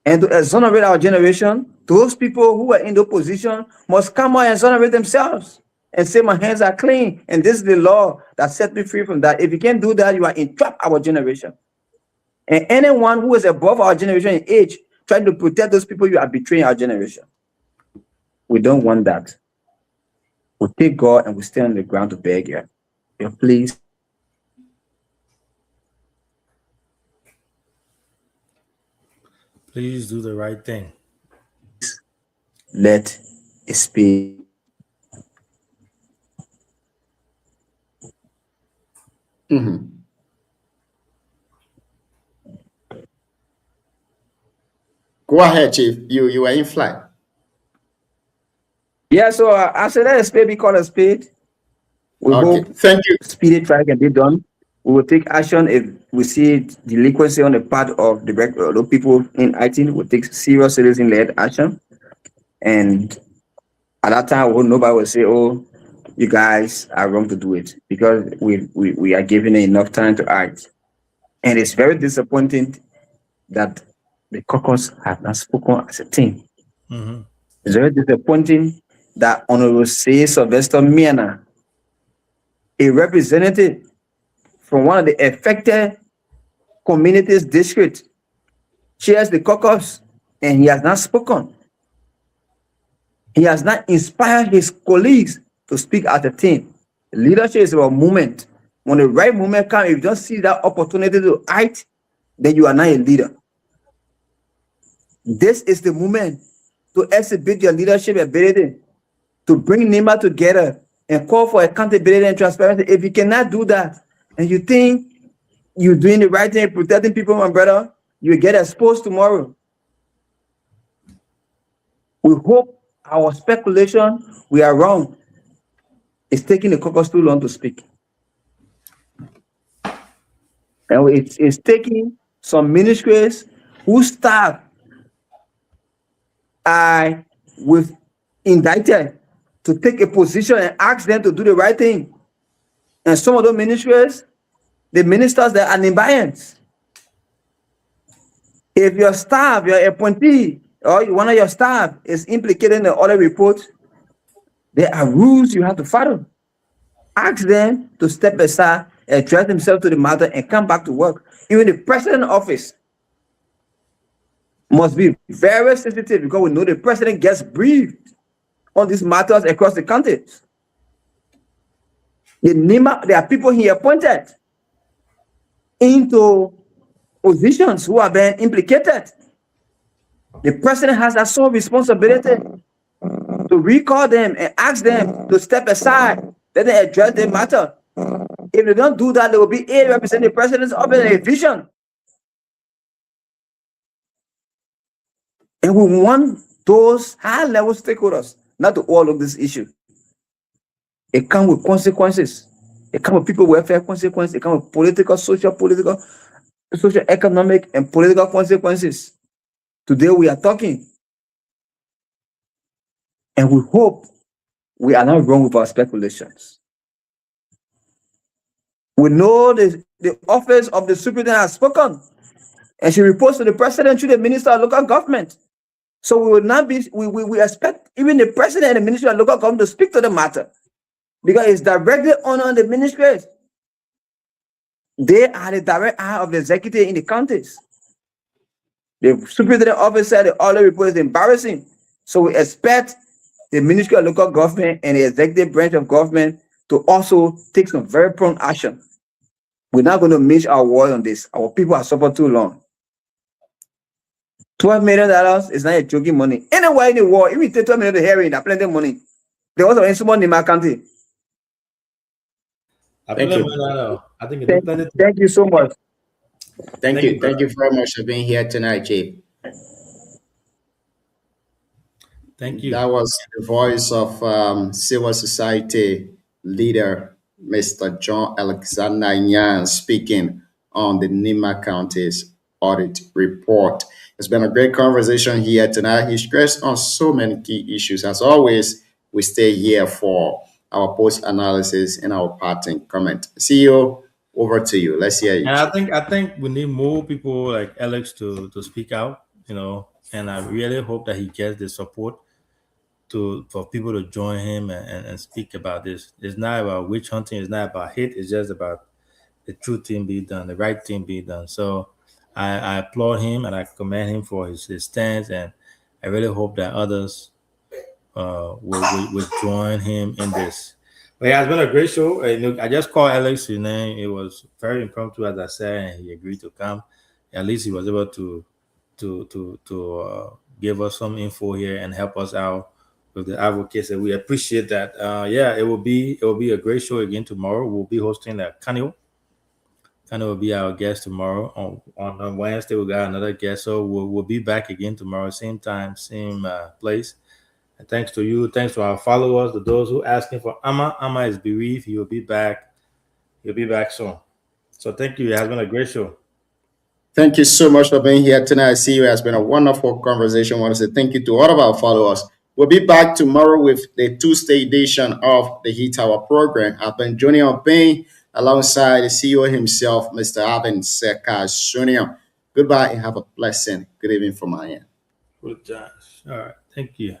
And to exonerate our generation, those people who are in the position must come out and exonerate themselves and say, my hands are clean. And this is the law that set me free from that. If you can't do that, you are entrap our generation. And anyone who is above our generation in age, trying to protect those people, you are betraying our generation. We don't want that. We take God and we stand on the ground to beg you. Please. Please do the right thing. Let it speak. Go ahead, Chief. You were in flight. Yeah, so I said let a spade be called a spade. We hope thank you. Speedy trial can be done. We will take action if we see delinquency on the part of the people in IT. We'll take serious citizen-led action. And at that time, nobody will say, oh, you guys are wrong to do it, because we are giving enough time to act. And it's very disappointing that the caucus have not spoken as a team. It's very disappointing that Honorable C. Sylvester Miana, a representative from one of the affected communities district, chairs the caucus, and he has not spoken. He has not inspired his colleagues to speak as a team. Leadership is about movement. When the right moment comes, if you don't see that opportunity to act, then you are not a leader. This is the moment to exhibit your leadership ability, to bring NEMA together and call for accountability and transparency. If you cannot do that, and you think you're doing the right thing, protecting people, my brother, you will get exposed tomorrow. We hope our speculation, we are wrong. It's taking the caucus too long to speak. And it's taking some ministries whose staff are indicted to take a position and ask them to do the right thing. And some of those ministries, the ministers that are Nimbaians. If your staff, your appointee, or one of your staff is implicated in the other report, there are rules you have to follow. Ask them to step aside, address themselves to the matter, and come back to work. Even the president's office must be very sensitive, because we know the president gets briefed on these matters across the country. There are people he appointed into positions who are being implicated. The president has that sole responsibility to recall them and ask them to step aside, let them address the matter. If they don't do that, there will be a representing the president's office and a vision. And we want those high-level stakeholders not to overlook this issue. It comes with consequences. It comes with people welfare consequences. It comes with political, social, economic, and political consequences. Today we are talking. And we hope we are not wrong with our speculations. We know the office of the superintendent has spoken, and she reports to the president through the minister of local government. So we will not be, we expect even the president and the minister of local government to speak to the matter, because it's directly on the ministries. They are the direct eye of the executive in the counties. The superintendent office said the audit report is embarrassing. So we expect the Ministry of Local Government and the executive branch of government to also take some very prompt action. We're not going to miss our word on this. Our people have suffered too long. $12 million is not a joking money. Anywhere in the world, even $12 million to hearing, there's plenty of money. There was an someone in my country. Thank you. Thank you so much. Thank you. Thank you very much for being here tonight, Chief. Thank you. That was the voice of civil society leader, Mr. John Alexander Yan, speaking on the Nima County's audit report. It's been a great conversation here tonight. He stressed on so many key issues. As always, we stay here for our post analysis and our parting comment. CEO, over to you. Let's hear you. And I think we need more people like Alex to speak out, you know, and I really hope that he gets the support for people to join him and speak about this. It's not about witch hunting, it's not about hate, it's just about the true thing being done, the right thing being done. So I applaud him and I commend him for his stance, and I really hope that others will join him in this. But yeah, it's been a great show. I just called Alex his name. It was very impromptu, as I said, and he agreed to come. At least he was able to give us some info here and help us out with the advocacy. We appreciate that. Yeah, it will be a great show again tomorrow. We'll be hosting a Kanio. Kanio will be our guest tomorrow. On Wednesday, we got another guest. So we'll be back again tomorrow, same time, same place. And thanks to you, thanks to our followers, to those who asking for Amma. Amma is bereaved. He'll be back. He'll be back soon. So thank you. It has been a great show. Thank you so much for being here tonight. I see you. It has been a wonderful conversation. I want to say thank you to all of our followers. We'll be back tomorrow with the Tuesday edition of the Heat Tower program. I've been Johnny Obeng alongside the CEO himself, Mr. Avin Seka Jr. Goodbye and have a pleasant good evening from my end. Good job. All right. Thank you.